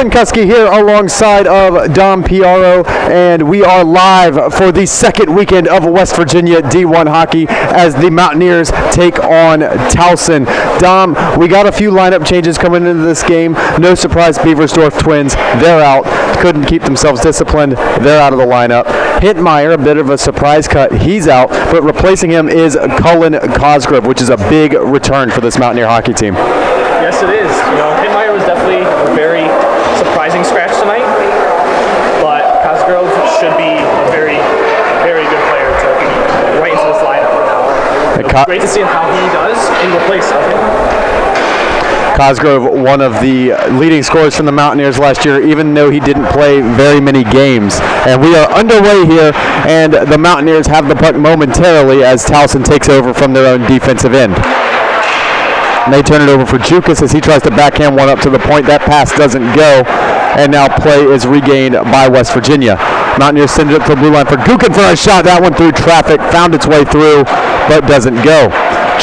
Quinn Kuski here alongside of Dom Piaro, and we are live for the second weekend of West Virginia D1 hockey as the Mountaineers take on Towson. Dom, we got a few lineup changes coming into this game. No surprise, Beaversdorf twins, they're out. Couldn't keep themselves disciplined. They're out of the lineup. Hintmeyer, a bit of a surprise cut. He's out, but replacing him is Cullen Cosgrove, which is a big return for this Mountaineer hockey team. Yes, it is. Hintmeyer was definitely a very surprising scratch tonight, but Cosgrove should be a very, very good player to right into this lineup for now. It's great to see how he does in the place of him. Cosgrove, one of the leading scorers from the Mountaineers last year, even though he didn't play very many games. And we are underway here, and the Mountaineers have the puck momentarily as Towson takes over from their own defensive end. And they turn it over for Jukas as he tries to backhand one up to the point. That pass doesn't go, and now play is regained by West Virginia. Mountaineers send it up to the blue line for Gukin for a shot. That one through traffic, found its way through, but doesn't go.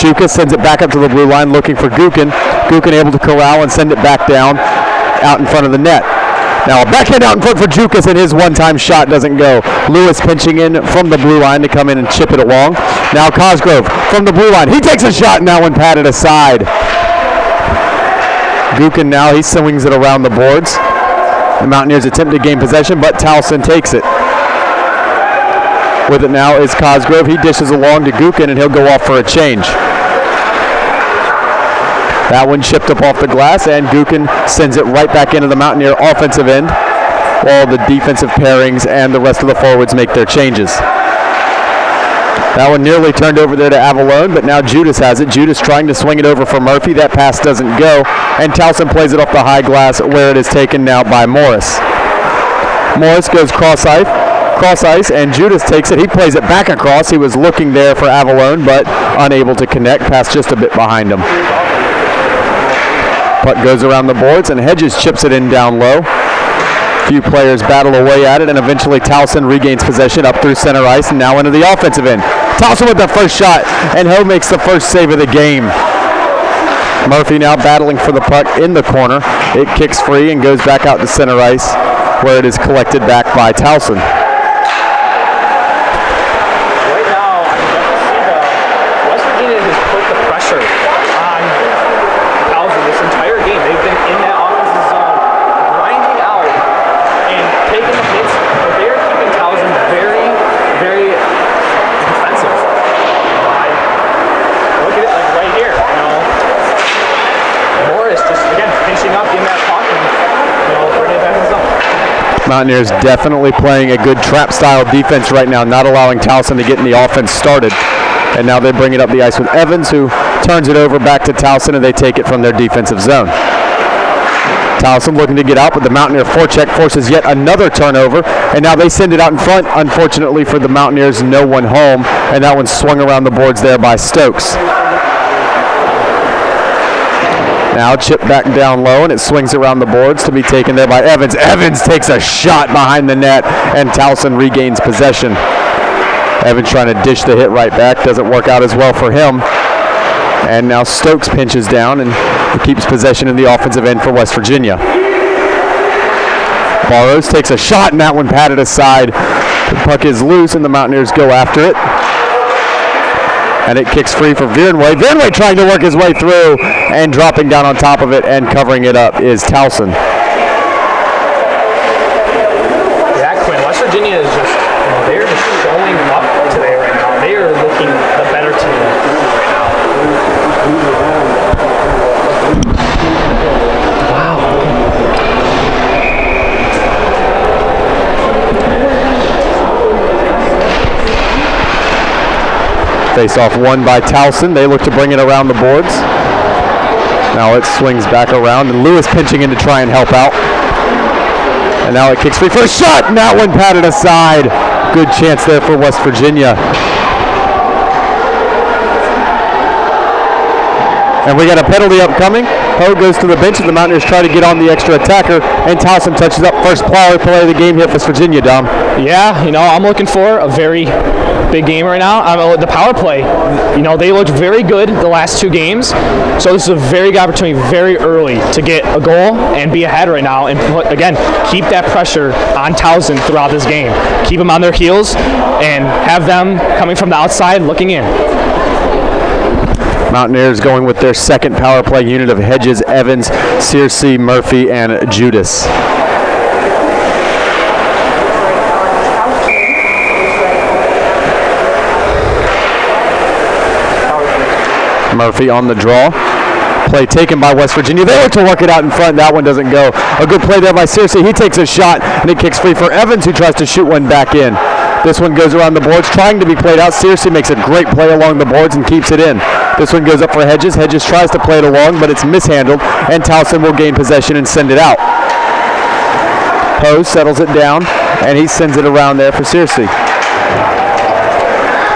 Jukas sends it back up to the blue line looking for Gukin. Gukin able to corral and send it back down out in front of the net. Now a backhand out in front for Jukas, and his one-time shot doesn't go. Lewis pinching in from the blue line to come in and chip it along. Now Cosgrove from the blue line. He takes a shot, and that one patted aside. Gukin now, he swings it around the boards. The Mountaineers attempt to gain possession, but Towson takes it. With it now is Cosgrove. He dishes along to Gukin, and he'll go off for a change. That one chipped up off the glass, and Gukin sends it right back into the Mountaineer offensive end while the defensive pairings and the rest of the forwards make their changes. That one nearly turned over there to Avalone, but now Judas has it. Judas trying to swing it over for Murphy. That pass doesn't go, and Towson plays it off the high glass where it is taken now by Morris. Morris goes cross ice, and Judas takes it. He plays it back across. He was looking there for Avalone, but unable to connect. Pass just a bit behind him. Puck goes around the boards, and Hedges chips it in down low. Few players battle away at it, and eventually Towson regains possession up through center ice and now into the offensive end. Towson with the first shot, and Ho makes the first save of the game. Murphy now battling for the puck in the corner. It kicks free and goes back out to center ice, where it is collected back by Towson. Right now, West Virginia has put the pressure on Towson this entire game. They've been in that offensive zone, grinding out and taking the hits, but they are keeping Towson very, very defensive. Look at it like right here, Morris just, again, pinching up in that puck and, bringing it back in the zone. Mountaineers definitely playing a good trap-style defense right now, not allowing Towson to get in the offense started. And now they bring it up the ice with Evans, who turns it over back to Towson, and they take it from their defensive zone. Towson looking to get out, but the Mountaineer forecheck forces yet another turnover, and now they send it out in front. Unfortunately for the Mountaineers, no one home, and that one swung around the boards there by Stokes. Now chip back down low, and it swings around the boards to be taken there by Evans. Evans takes a shot behind the net, and Towson regains possession. Evans trying to dish the hit right back. Doesn't work out as well for him. And now Stokes pinches down and keeps possession in the offensive end for West Virginia. Barrows takes a shot, and that one patted aside. The puck is loose, and the Mountaineers go after it. And it kicks free for Virenway. Virenway trying to work his way through, and dropping down on top of it and covering it up is Towson. Yeah, Quinn, West Virginia is just, they're just showing up today right now. They are looking the better team right now. Wow. Face-off won by Towson. They look to bring it around the boards. Now it swings back around, and Lewis pinching in to try and help out. And now it kicks free for a shot, and that one patted aside. Good chance there for West Virginia. And we got a penalty upcoming. Ho goes to the bench, and the Mountaineers try to get on the extra attacker, and Towson touches up first power play of the game here for West Virginia, Dom. Yeah, I'm looking for a very big game right now. The power play, you know, they looked very good the last 2 games. So this is a very good opportunity very early to get a goal and be ahead right now. And again, keep that pressure on Towson throughout this game. Keep them on their heels and have them coming from the outside looking in. Mountaineers going with their second power play unit of Hedges, Evans, Searcy, Murphy, and Judas. Murphy on the draw. Play taken by West Virginia. They look to work it out in front. That one doesn't go. A good play there by Searcy. He takes a shot, and it kicks free for Evans, who tries to shoot one back in. This one goes around the boards, trying to be played out. Searcy makes a great play along the boards and keeps it in. This one goes up for Hedges. Hedges tries to play it along, but it's mishandled, and Towson will gain possession and send it out. Poe settles it down, and he sends it around there for Searcy.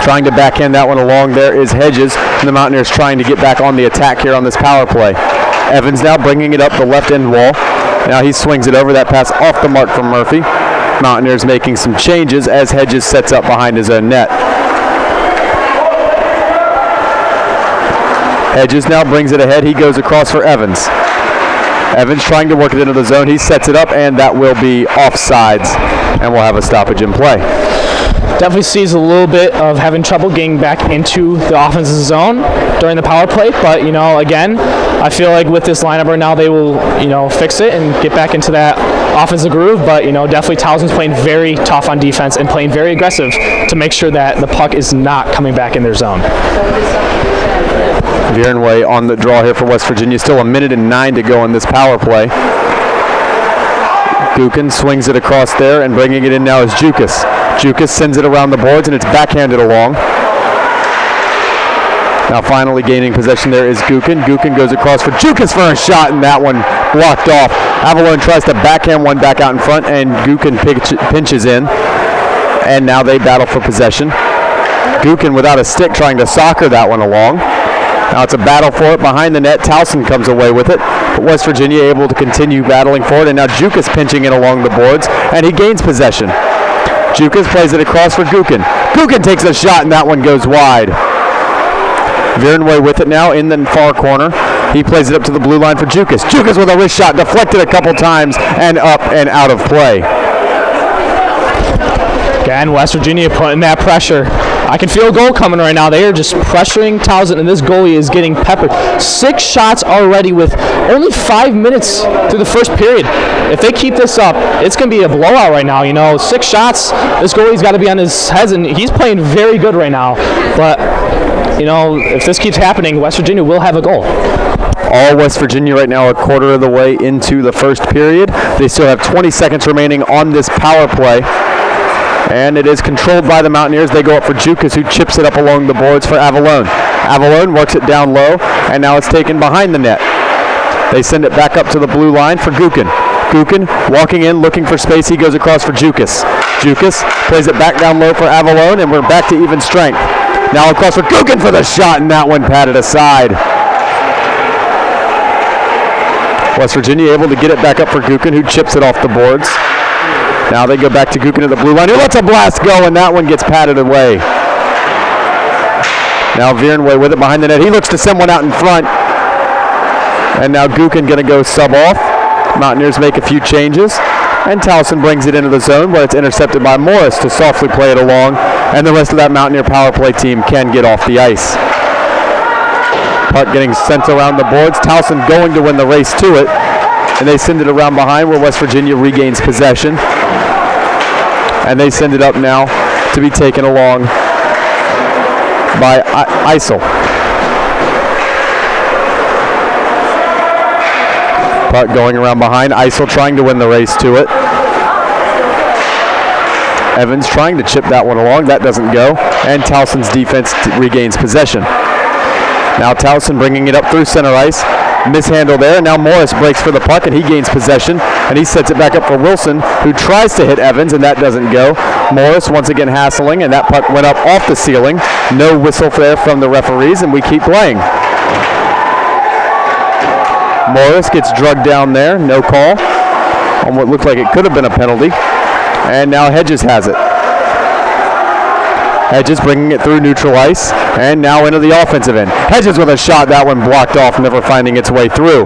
Trying to backhand that one along there is Hedges, and the Mountaineers trying to get back on the attack here on this power play. Evans now bringing it up the left end wall. Now he swings it over. That pass off the mark from Murphy. Mountaineers making some changes as Hedges sets up behind his own net. Hedges now brings it ahead. He goes across for Evans. Evans trying to work it into the zone. He sets it up, and that will be offsides, and we'll have a stoppage in play. Definitely sees a little bit of having trouble getting back into the offensive zone during the power play, but, you know, again, I feel like with this lineup right now, they will, you know, fix it and get back into that offensive groove, but, you know, definitely Towson's playing very tough on defense and playing very aggressive to make sure that the puck is not coming back in their zone. Viernway on the draw here for West Virginia. Still 1:09 to go in this power play. Gukin swings it across there, and bringing it in now is Jukas. Jukas sends it around the boards, and it's backhanded along. Now finally gaining possession there is Gukin. Gukin goes across for Jukas for a shot, and that one blocked off. Avalon tries to backhand one back out in front, and Gukin pinches in. And now they battle for possession. Gukin without a stick trying to soccer that one along. Now it's a battle for it behind the net. Towson comes away with it, but West Virginia able to continue battling for it, and now Jukas pinching in along the boards, and he gains possession. Jukas plays it across for Gukin. Gukin takes a shot, and that one goes wide. Viernway with it now in the far corner. He plays it up to the blue line for Jukas. Jukas with a wrist shot, deflected a couple times, and up and out of play. Again, West Virginia putting that pressure. I can feel a goal coming right now. They are just pressuring Towson, and this goalie is getting peppered. 6 shots already with only 5 minutes through the first period. If they keep this up, it's going to be a blowout right now. You know, 6 shots, this goalie's got to be on his head, and he's playing very good right now. But, you know, if this keeps happening, West Virginia will have a goal. All West Virginia right now a quarter of the way into the first period. They still have 20 seconds remaining on this power play. And it is controlled by the Mountaineers. They go up for Jukas, who chips it up along the boards for Avalon. Avalon works it down low, and now it's taken behind the net. They send it back up to the blue line for Gukin. Gukin walking in, looking for space. He goes across for Jukas. Jukas plays it back down low for Avalon, and we're back to even strength. Now across for Gukin for the shot, and that one patted aside. West Virginia able to get it back up for Gukin, who chips it off the boards. Now they go back to Gukin at the blue line, who lets a blast go, and that one gets patted away. Now Viernway with it behind the net. He looks to send one out in front. And now Gukin going to go sub off. Mountaineers make a few changes. And Towson brings it into the zone, where it's intercepted by Morris to softly play it along. And the rest of that Mountaineer power play team can get off the ice. Puck getting sent around the boards. Towson going to win the race to it. And they send it around behind, where West Virginia regains possession. And they send it up now to be taken along by Isel. Puck going around behind. Isel trying to win the race to it. Evans trying to chip that one along. That doesn't go. And Towson's defense regains possession. Now Towson bringing it up through center ice. Mishandle there. Now Morris breaks for the puck, and he gains possession. And he sets it back up for Wilson, who tries to hit Evans, and that doesn't go. Morris once again hassling, and that puck went up off the ceiling. No whistle there from the referees, and we keep playing. Morris gets drugged down there. No call on what looked like it could have been a penalty. And now Hedges has it. Hedges bringing it through neutral ice, and now into the offensive end. Hedges with a shot, that one blocked off, never finding its way through.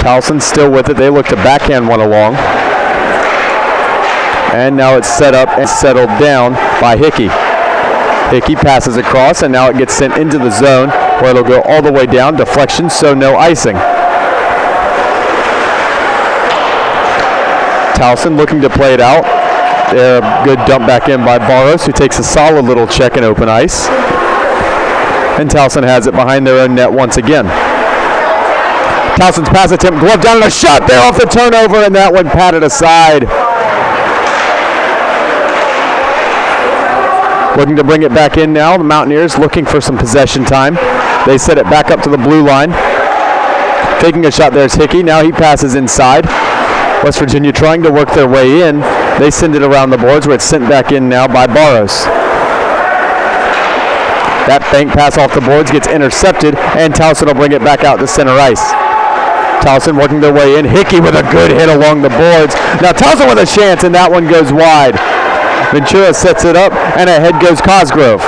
Towson still with it. They look to backhand one along. And now it's set up and settled down by Hickey. Hickey passes across, and now it gets sent into the zone where it'll go all the way down. Deflection, so no icing. Towson looking to play it out. There, a good dump back in by Barros, who takes a solid little check in open ice. And Towson has it behind their own net once again. Towson's pass attempt, glove down, and a shot there off the turnover, and that one patted aside. Looking to bring it back in now. The Mountaineers looking for some possession time. They set it back up to the blue line. Taking a shot, there's Hickey. Now he passes inside. West Virginia trying to work their way in. They send it around the boards where it's sent back in now by Barros. That bank pass off the boards gets intercepted, and Towson will bring it back out to center ice. Towson working their way in. Hickey with a good hit along the boards. Now Towson with a chance, and that one goes wide. Ventura sets it up, and ahead goes Cosgrove.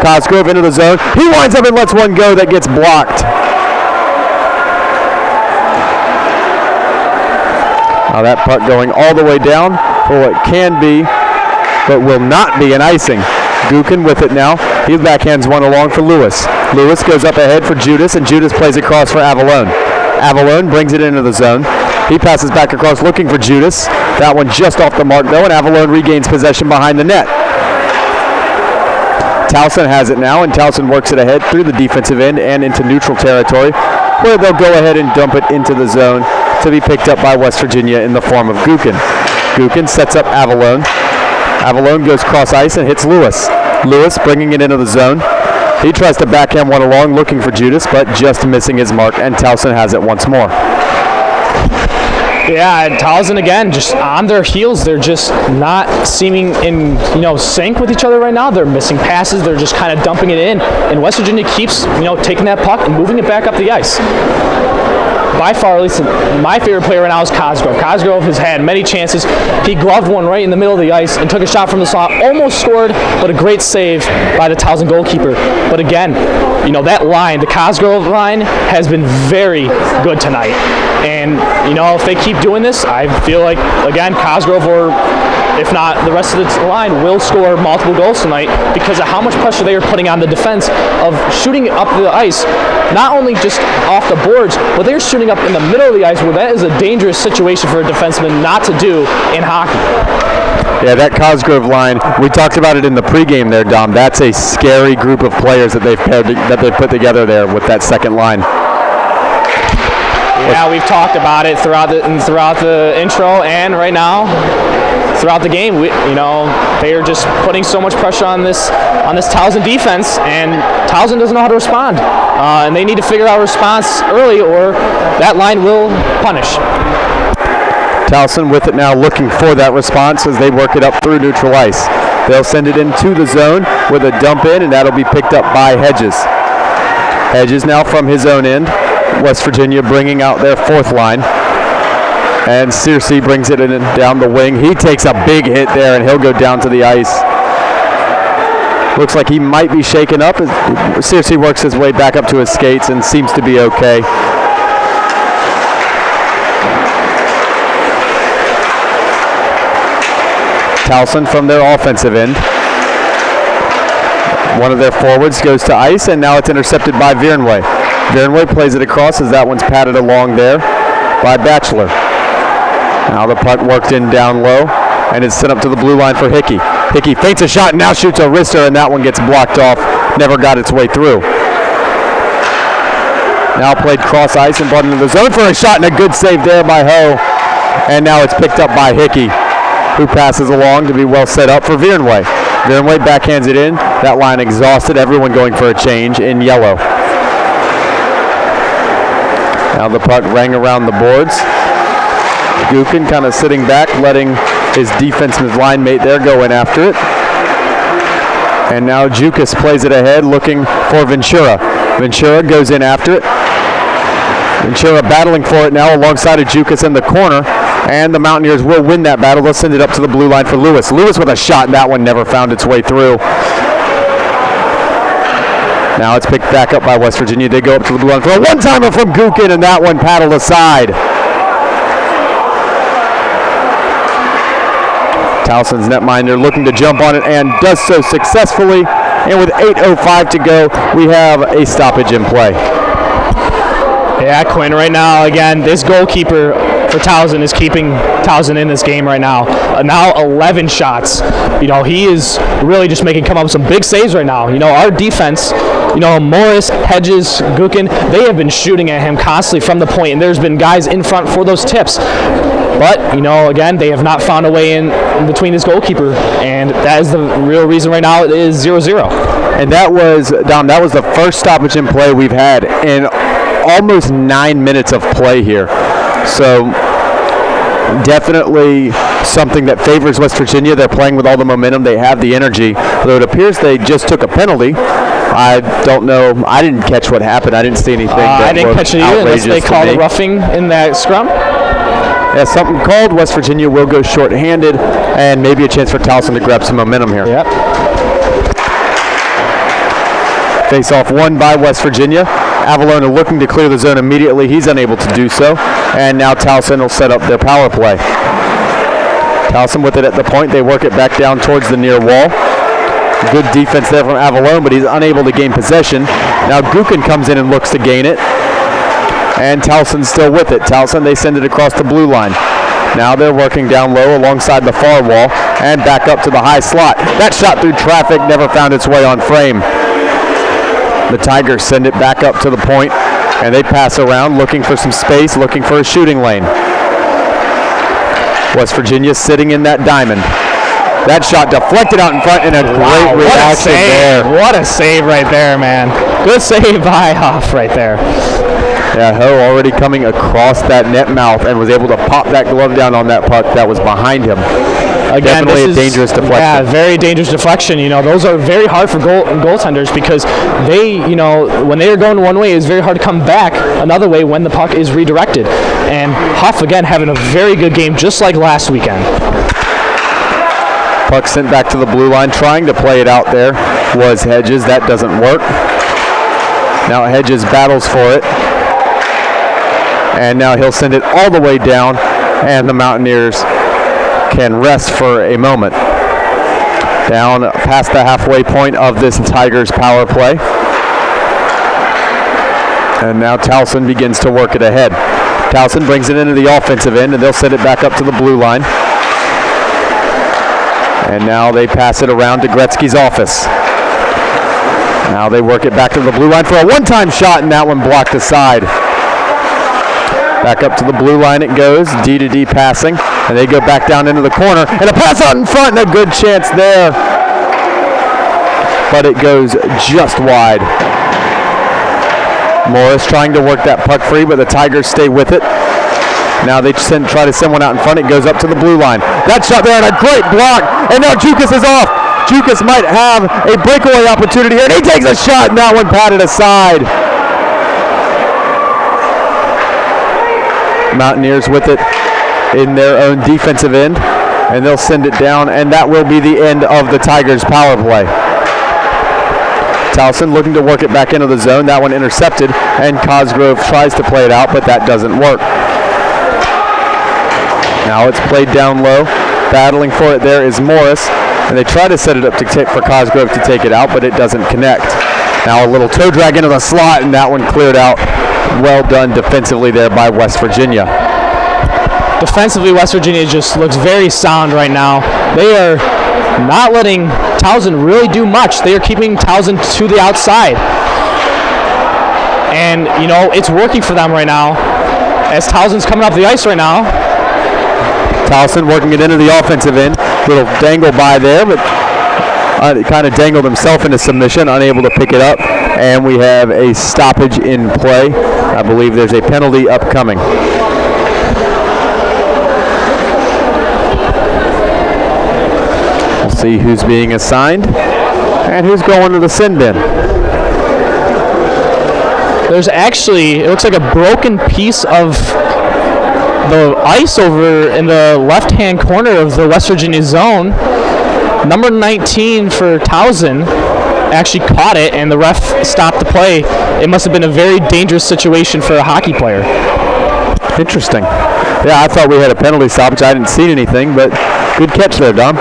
Cosgrove into the zone. He winds up and lets one go that gets blocked. Now that puck going all the way down for what can be, but will not be, an icing. Gookin with it now. He backhands one along for Lewis. Lewis goes up ahead for Judas, and Judas plays across for Avalone. Avalone brings it into the zone. He passes back across looking for Judas. That one just off the mark though, and Avalone regains possession behind the net. Towson has it now, and Towson works it ahead through the defensive end and into neutral territory, where they'll go ahead and dump it into the zone to be picked up by West Virginia in the form of Gookin. Gookin sets up Avalone. Avalone goes cross ice and hits Lewis. Lewis bringing it into the zone. He tries to backhand one along looking for Judas, but just missing his mark, and Towson has it once more. Yeah, and Towson again, just on their heels. They're just not seeming in sync with each other right now. They're missing passes. They're just kind of dumping it in, and West Virginia keeps taking that puck and moving it back up the ice. By far, at least my favorite player right now is Cosgrove. Cosgrove has had many chances. He gloved one right in the middle of the ice and took a shot from the slot, almost scored, but a great save by the Towson goalkeeper. But again, that line, the Cosgrove line, has been very good tonight. And, if they keep doing this, I feel like, again, Cosgrove, or if not the rest of the line, will score multiple goals tonight because of how much pressure they are putting on the defense of shooting it up the ice, not only just off the boards, but they're shooting up in the middle of the ice, where that is a dangerous situation for a defenseman not to do in hockey. Yeah, that Cosgrove line, we talked about it in the pregame there, Dom. That's a scary group of players that they've put together there with that second line. Yeah, we've talked about it throughout the intro and right now throughout the game. They are just putting so much pressure on this Towson defense, and Towson doesn't know how to respond. And they need to figure out a response early, or that line will punish. Towson with it now, looking for that response as they work it up through neutral ice. They'll send it into the zone with a dump in, and that'll be picked up by Hedges. Hedges now from his own end. West Virginia bringing out their fourth line. And Searcy brings it in down the wing. He takes a big hit there, and he'll go down to the ice. Looks like he might be shaken up. Searcy works his way back up to his skates and seems to be okay. Towson from their offensive end. One of their forwards goes to ice, and now it's intercepted by Viernway. Viernway plays it across as that one's patted along there by Batchelor. Now the puck worked in down low, and it's sent up to the blue line for Hickey. Hickey feints a shot and now shoots a wrister, and that one gets blocked off. Never got its way through. Now played cross ice and brought into the zone for a shot, and a good save there by Ho. And now it's picked up by Hickey, who passes along to be well set up for Viernway. Viernway backhands it in. That line exhausted. Everyone going for a change in yellow. Now the puck rang around the boards. Gookin kind of sitting back, letting his defenseman's line mate there go in after it. And now Jukas plays it ahead, looking for Ventura. Ventura goes in after it. Ventura battling for it now alongside of Jukas in the corner. And the Mountaineers will win that battle. They'll send it up to the blue line for Lewis. Lewis with a shot, and that one never found its way through. Now it's picked back up by West Virginia. They go up to the blue line for a one-timer from Gukin, and that one paddled aside. Towson's netminder looking to jump on it and does so successfully. And with 8:05 to go, we have a stoppage in play. Yeah, Quinn, right now, again, this goalkeeper for Towson is keeping Towson in this game right now. Now 11 shots. He is really just come up with some big saves right now. Our defense, Morris, Hedges, Gukin, they have been shooting at him constantly from the point, and there's been guys in front for those tips. But, again, they have not found a way in between this goalkeeper, and that is the real reason right now it is 0-0. And that was, Dom, that was the first stoppage in play we've had in almost 9 minutes of play here. So definitely something that favors West Virginia. They're playing with all the momentum. They have the energy. Though it appears they just took a penalty. I don't know. I didn't catch what happened. I didn't see anything that I didn't catch it either unless they called a roughing in that scrum. Yeah, something called. West Virginia will go short-handed, and maybe a chance for Towson to grab some momentum here. Yep. Face-off won by West Virginia. Avalona looking to clear the zone immediately. He's unable to do so. And now Towson will set up their power play. Towson with it at the point. They work it back down towards the near wall. Good defense there from Avalon, but he's unable to gain possession. Now Gukin comes in and looks to gain it. And Towson's still with it. Towson, they send it across the blue line. Now they're working down low alongside the far wall and back up to the high slot. That shot through traffic never found its way on frame. The Tigers send it back up to the point, and they pass around looking for some space, looking for a shooting lane. West Virginia sitting in that diamond. That shot deflected out in front, and a great reaction there. What a save right there, man. Good save by Huff right there. Yeah, Ho already coming across that net mouth and was able to pop that glove down on that puck that was behind him. Again, definitely a dangerous deflection. Yeah, very dangerous deflection. Those are very hard for goaltenders because they, when they are going one way, it's very hard to come back another way when the puck is redirected. And Huff, again, having a very good game just like last weekend. Puck sent back to the blue line, trying to play it out there was Hedges. That doesn't work. Now Hedges battles for it. And now he'll send it all the way down, and the Mountaineers can rest for a moment. Down past the halfway point of this Tigers power play. And now Towson begins to work it ahead. Towson brings it into the offensive end, and they'll send it back up to the blue line. And now they pass it around to Gretzky's office. Now they work it back to the blue line for a one-time shot, and that one blocked aside. Back up to the blue line it goes, D-to-D passing, and they go back down into the corner, and a pass out in front, and a good chance there. But it goes just wide. Morris trying to work that puck free, but the Tigers stay with it. Now they try to send one out in front. It goes up to the blue line. That shot there, and a great block, and now Jukas is off. Jukas might have a breakaway opportunity here, and he takes a shot, and that one patted aside. Mountaineers with it in their own defensive end, and they'll send it down, and that will be the end of the Tigers' power play. Towson looking to work it back into the zone. That one intercepted, and Cosgrove tries to play it out, but that doesn't work. Now it's played down low. Battling for it there is Morris, and they try to set it up for Cosgrove to take it out, but it doesn't connect. Now a little toe drag into the slot, and that one cleared out. Well done defensively there by West Virginia. Defensively, West Virginia just looks very sound right now. They are not letting Towson really do much. They are keeping Towson to the outside. And, it's working for them right now as Towson's coming up the ice right now. Towson working it into the offensive end. Little dangle by there, but kind of dangled himself into submission, unable to pick it up. And we have a stoppage in play. I believe there's a penalty upcoming. We'll see who's being assigned and who's going to the sin bin. There's actually, it looks like a broken piece of the ice over in the left-hand corner of the West Virginia zone. Number 19 for Towson actually caught it, and the ref stopped the play. It must have been a very dangerous situation for a hockey player. Interesting. Yeah, I thought we had a penalty stoppage. I didn't see anything, but good catch there, Dom.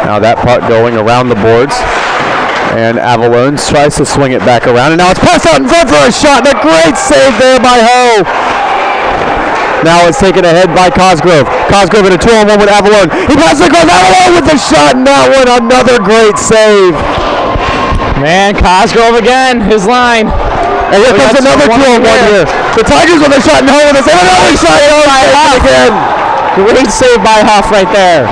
Now that puck going around the boards. And Avalone tries to swing it back around. And now it's passed out in front for a shot. And a great save there by Ho. Now it's taken ahead by Cosgrove. Cosgrove in a 2-on-1 with Avalone. He passes across Avalone with the shot. And that one, another great save. Man, Cosgrove again, his line. And here comes another 2-on-1 here. The Tigers with a shot and Ho with a save. Another shot again. Great save by Huff right there.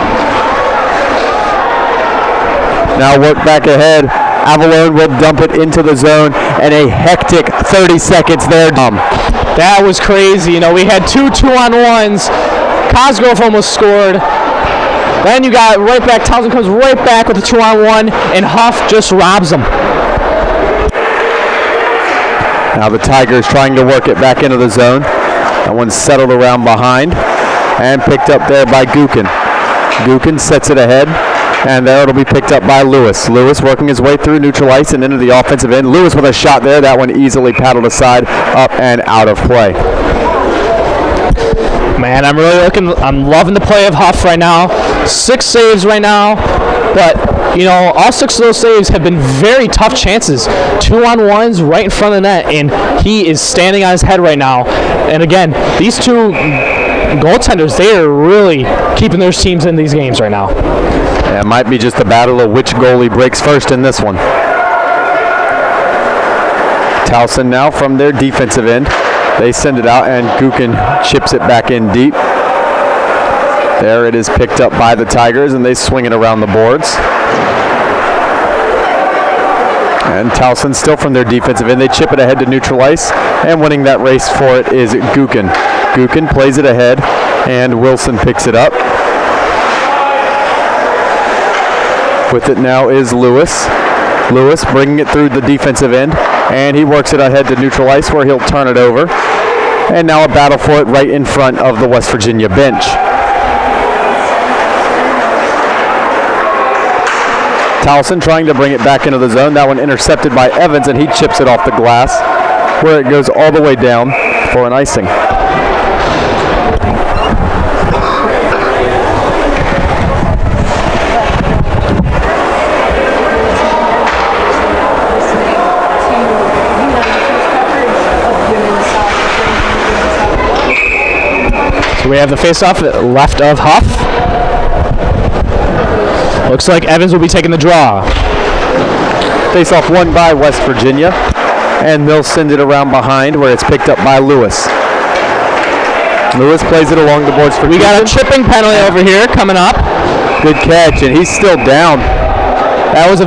Now work back ahead. Avalone will dump it into the zone, and a hectic 30 seconds there. That was crazy. You know, we had 2-on-1s. Cosgrove almost scored. Then you got right back. Towson comes right back with a 2-on-1, and Huff just robs him. Now the Tigers trying to work it back into the zone. That one's settled around behind and picked up there by Gookin. Gookin sets it ahead. And there it'll be picked up by Lewis. Lewis working his way through neutral ice and into the offensive end. Lewis with a shot there. That one easily paddled aside, up and out of play. Man, I'm loving the play of Huff right now. 6 saves right now. But, you know, all 6 of those saves have been very tough chances. 2-on-1s right in front of the net. And he is standing on his head right now. And again, these two goaltenders, they are really keeping their teams in these games right now. Yeah, it might be just a battle of which goalie breaks first in this one. Towson now from their defensive end. They send it out, and Gookin chips it back in deep. There it is picked up by the Tigers, and they swing it around the boards. And Towson still from their defensive end. They chip it ahead to neutral ice, and winning that race for it is Gookin. Gookin plays it ahead, and Wilson picks it up. With it now is Lewis. Lewis bringing it through the defensive end, and he works it ahead to neutral ice where he'll turn it over. And now a battle for it right in front of the West Virginia bench. Towson trying to bring it back into the zone. That one intercepted by Evans, and he chips it off the glass where it goes all the way down for an icing. So we have the face-off left of Huff. Looks like Evans will be taking the draw. Face-off won by West Virginia, and they'll send it around behind where it's picked up by Lewis. Lewis plays it along the boards for We got a chipping penalty over here coming up. Good catch, and he's still down. That was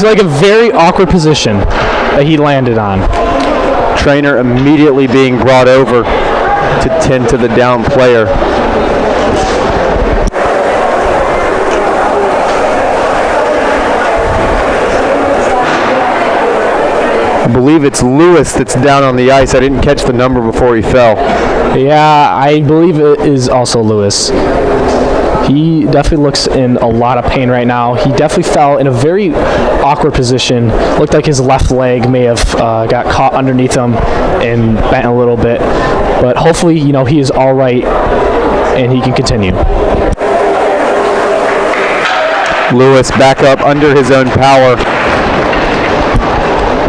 like a very awkward position that he landed on. Trainer immediately being brought over to tend to the down player. I believe it's Lewis that's down on the ice. I didn't catch the number before he fell. Yeah, I believe it is also Lewis. He definitely looks in a lot of pain right now. He definitely fell in a very awkward position. Looked like his left leg may have got caught underneath him and bent a little bit. But hopefully, you know, he is all right and he can continue. Lewis back up under his own power.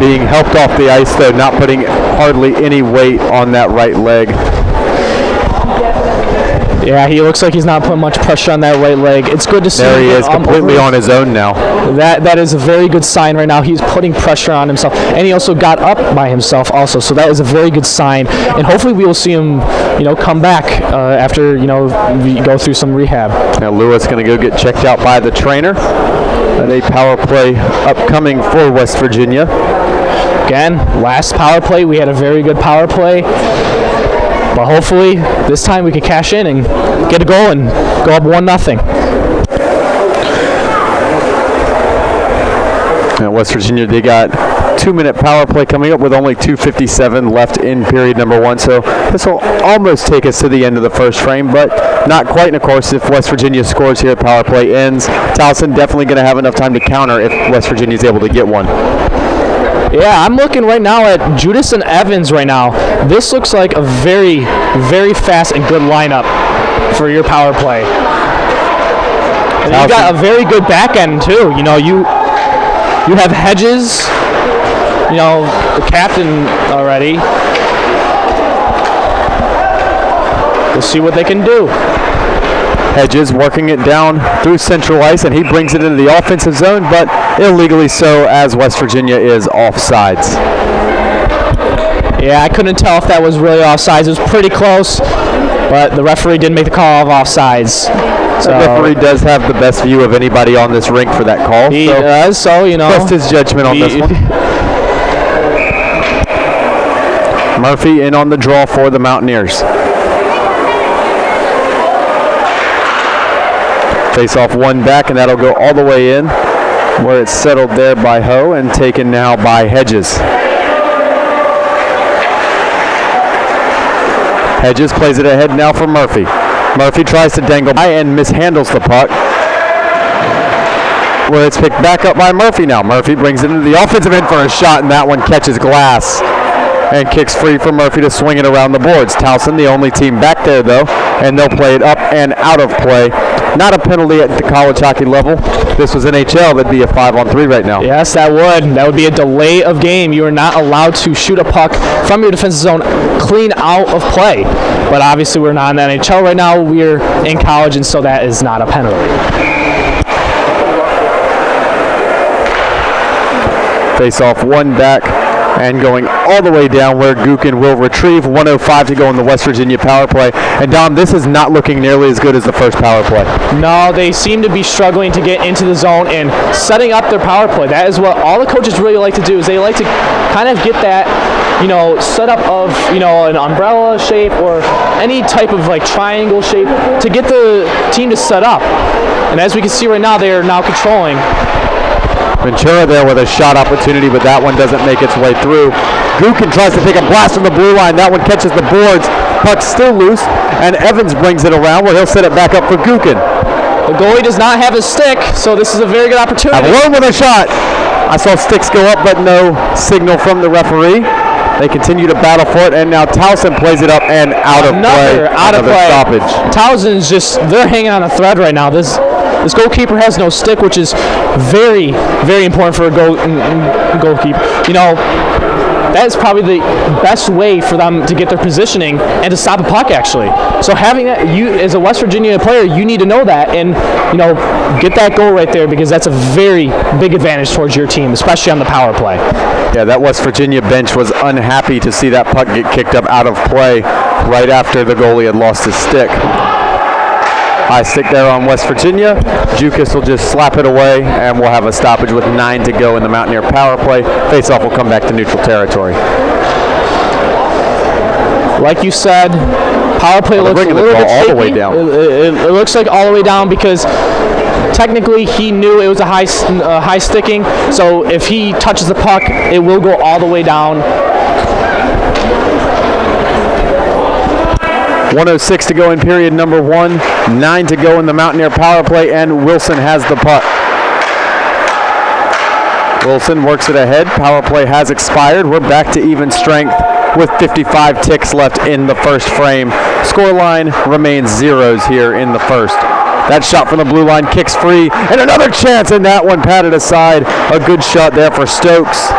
Being helped off the ice, though, not putting hardly any weight on that right leg. Yeah, he looks like he's not putting much pressure on that right leg. It's good to see. There he is, completely on his own now. That is a very good sign right now. He's putting pressure on himself, and he also got up by himself also. So that was a very good sign, and hopefully we will see him, you know, come back after, you know, we go through some rehab. Now Lewis going to go get checked out by the trainer. And a power play upcoming for West Virginia. Again, last power play, we had a very good power play. But hopefully, this time we can cash in and get a goal and go up 1-0. Now West Virginia, they got 2-minute power play coming up with only 2:57 left in period number 1. So this will almost take us to the end of the first frame, but not quite. And of course, if West Virginia scores here, power play ends. Towson definitely going to have enough time to counter if West Virginia is able to get one. Yeah, I'm looking right now at Judas and Evans right now. This looks like a very, very fast and good lineup for your power play. And you got a very good back end too. You know, you have Hedges, you know, the captain already. We'll see what they can do. Hedges working it down through central ice, and he brings it into the offensive zone, but illegally so, as West Virginia is offsides. Yeah, I couldn't tell if that was really offsides. It was pretty close, but the referee didn't make the call of offsides. So the referee does have the best view of anybody on this rink for that call. He does, so, you know. Trust his judgment on this one. Murphy in on the draw for the Mountaineers. Face off one back, and that'll go all the way in, where it's settled there by Ho and taken now by Hedges. Hedges plays it ahead now for Murphy. Murphy tries to dangle by and mishandles the puck, where it's picked back up by Murphy now. Murphy brings it into the offensive end for a shot, and that one catches glass and kicks free for Murphy to swing it around the boards. Towson, the only team back there, though, and they'll play it up and out of play. Not a penalty at the college hockey level. This was NHL. That'd be a 5-on-3 right now. Yes, that would. That would be a delay of game. You are not allowed to shoot a puck from your defensive zone clean out of play. But obviously we're not in the NHL right now. We're in college, and so that is not a penalty. Face off one back and going all the way down where Gookin will retrieve. 1:05 to go in the West Virginia power play. And Dom, this is not looking nearly as good as the first power play. No, they seem to be struggling to get into the zone and setting up their power play. That is what all the coaches really like to do, is they like to kind of get that, you know, setup of, you know, an umbrella shape or any type of like triangle shape to get the team to set up. And as we can see right now, they are now controlling. Ventura there with a shot opportunity, but that one doesn't make its way through. Gookin tries to take a blast from the blue line. That one catches the boards. Puck's still loose, and Evans brings it around where he'll set it back up for Gookin. The goalie does not have a stick, so this is a very good opportunity. Alone with a shot. I saw sticks go up, but no signal from the referee. They continue to battle for it, and now Towson plays it up and out of play. Another stoppage. Towson's just, they're hanging on a thread right now. This goalkeeper has no stick, which is very, very important for a goalkeeper. You know, that is probably the best way for them to get their positioning and to stop a puck, actually. So having that, you as a West Virginia player, you need to know that and, you know, get that goal right there, because that's a very big advantage towards your team, especially on the power play. Yeah, that West Virginia bench was unhappy to see that puck get kicked up out of play right after the goalie had lost his stick. High stick there on West Virginia. Jukas will just slap it away, and we'll have a stoppage with 9 to go in the Mountaineer power play. Face-off will come back to neutral territory. Like you said, power play looks a little bit shaky. All the way down. It looks like all the way down because technically he knew it was a high sticking. So if he touches the puck, it will go all the way down. 1:06 to go in period number 1. 9 to go in the Mountaineer power play, and Wilson has the puck. Wilson works it ahead. Power play has expired. We're back to even strength with 55 ticks left in the first frame. Scoreline remains zeros here in the first. That shot from the blue line kicks free, and another chance, and that one patted aside. A good shot there for Stokes.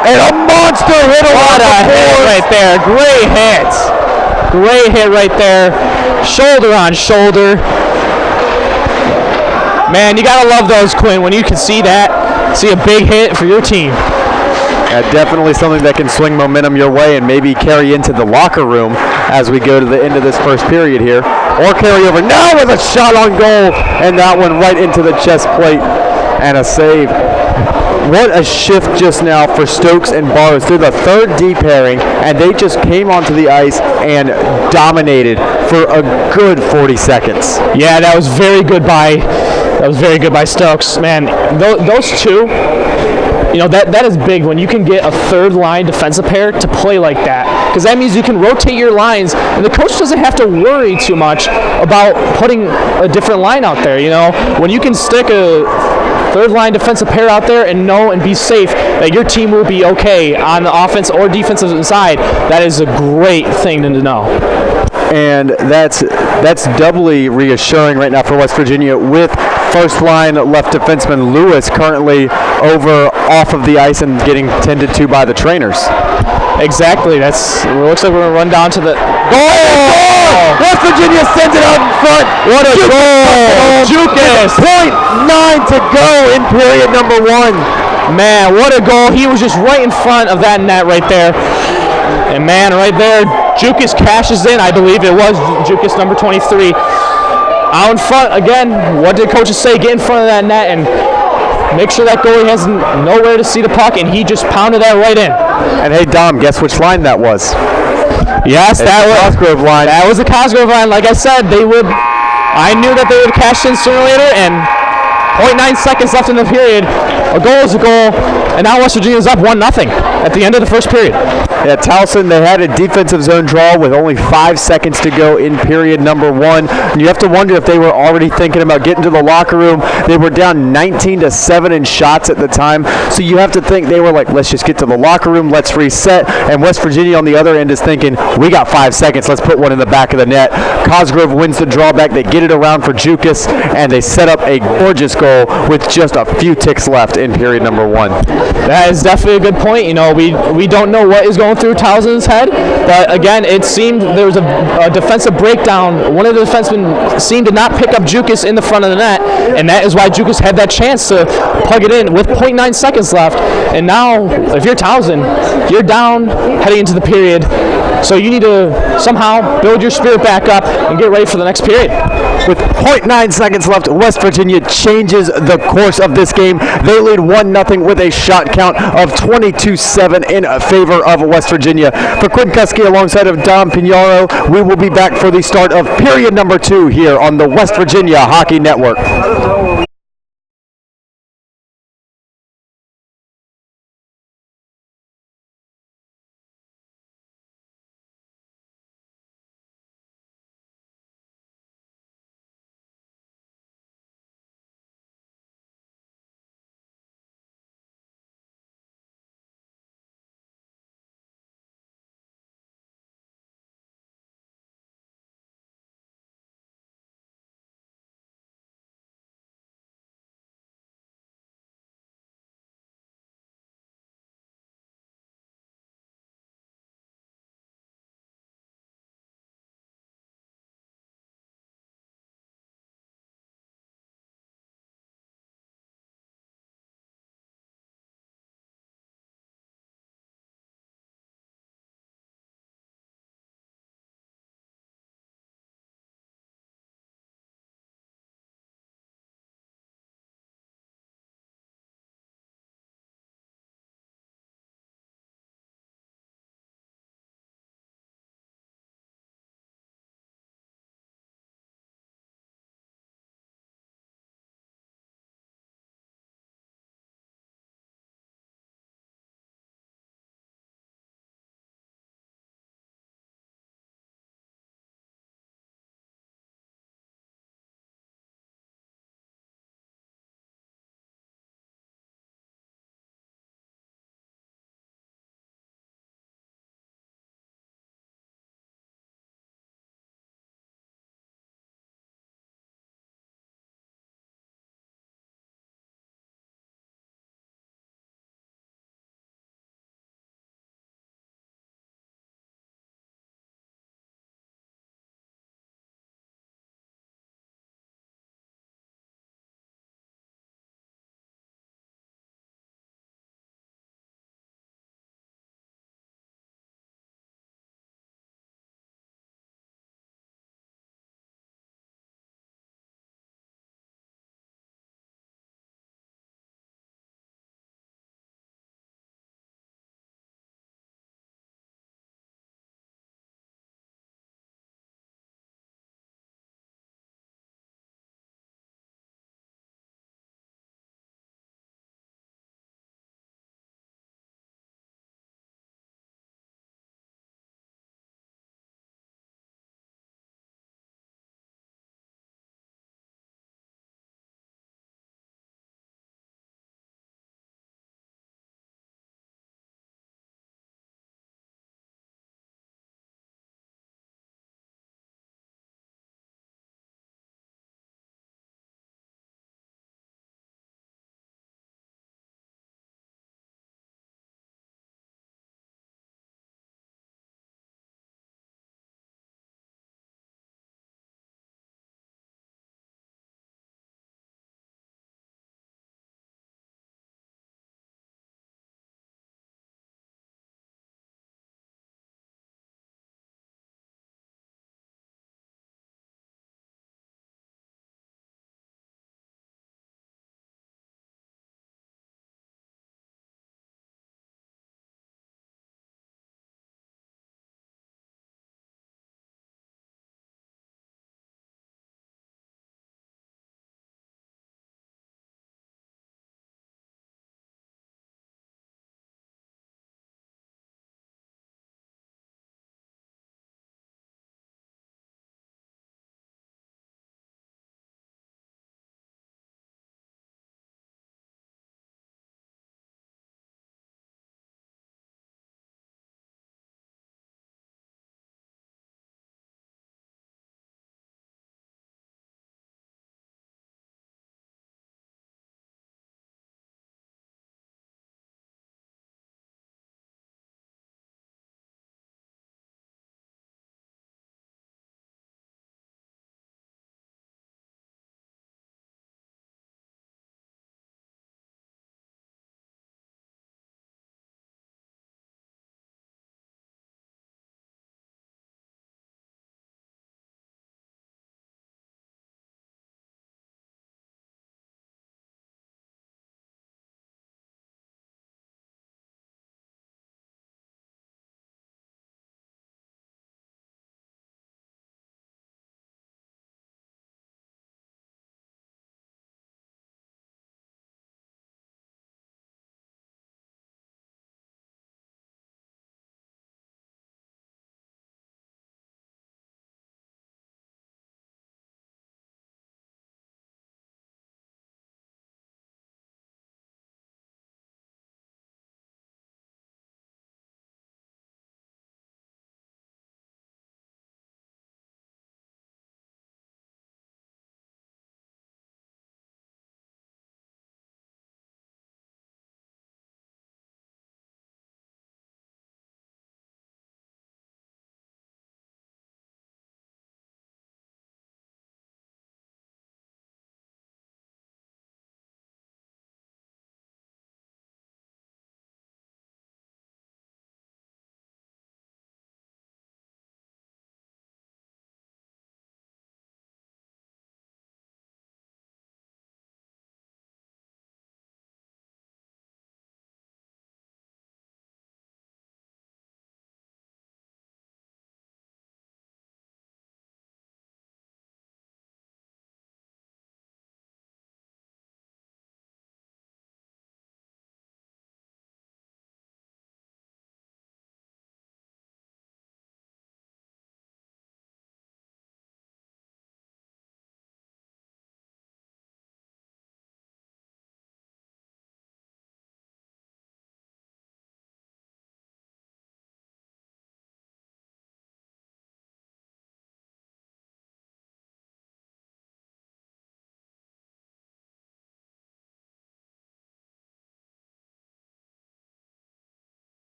And a monster hit What a hit right there. Great hit. Great hit right there. Shoulder on shoulder. Man, you got to love those, Quinn, when you can see that. See a big hit for your team. Yeah, definitely something that can swing momentum your way and maybe carry into the locker room as we go to the end of this first period here. Or carry over now with a shot on goal, and that one right into the chest plate and a save. What a shift just now for Stokes and Barrows. They're the third D pairing, and they just came onto the ice and dominated for a good 40 seconds. Yeah, that was very good by That was very good by Stokes. Man, those two, that is big when you can get a third line defensive pair to play like that, because that means you can rotate your lines and the coach doesn't have to worry too much about putting a different line out there. When you can stick a third line defensive pair out there and know and be safe that your team will be okay on the offense or defensive side, that is a great thing to know. And that's doubly reassuring right now for West Virginia, with first line left defenseman Lewis currently off of the ice and getting tended to by the trainers. Exactly. It looks like we're going to run down to the goal! West Virginia sends it out in front. What a goal! Jukas! 0.9 to go in period number 1. Man, what a goal. He was just right in front of that net right there. And man, right there, Jukas cashes in. I believe it was Jukas number 23. Out in front again. What did coaches say? Get in front of that net and make sure that goalie has nowhere to see the puck, and he just pounded that right in. And hey, Dom, guess which line that was? Yes, that was Cosgrove line. That was the Cosgrove line. Like I said, I knew that they would cash in sooner or later, and 0.9 seconds left in the period. A goal is a goal, and now West Virginia's up 1-0 at the end of the first period. Yeah, Towson, they had a defensive zone draw with only 5 seconds to go in period number 1. And you have to wonder if they were already thinking about getting to the locker room. They were down 19-7 in shots at the time. So you have to think they were like, let's just get to the locker room, let's reset. And West Virginia on the other end is thinking, we got 5 seconds, let's put one in the back of the net. Cosgrove wins the drawback. They get it around for Jukas, and they set up a gorgeous goal with just a few ticks left in period number 1. That is definitely a good point. We don't know what is going through Towson's head, but again, it seemed there was a defensive breakdown. One of the defensemen seemed to not pick up Jukas in the front of the net, and that is why Jukas had that chance to plug it in with 0.9 seconds left. And now, if you're Towson, you're down heading into the period, so you need to somehow build your spirit back up and get ready for the next period. With 0.9 seconds left, West Virginia changes the course of this game. They lead 1-0 with a shot count of 22-7 in favor of West Virginia. For Quinn Kuski alongside of Dom Pignaro, we will be back for the start of period number 2 here on the West Virginia Hockey Network.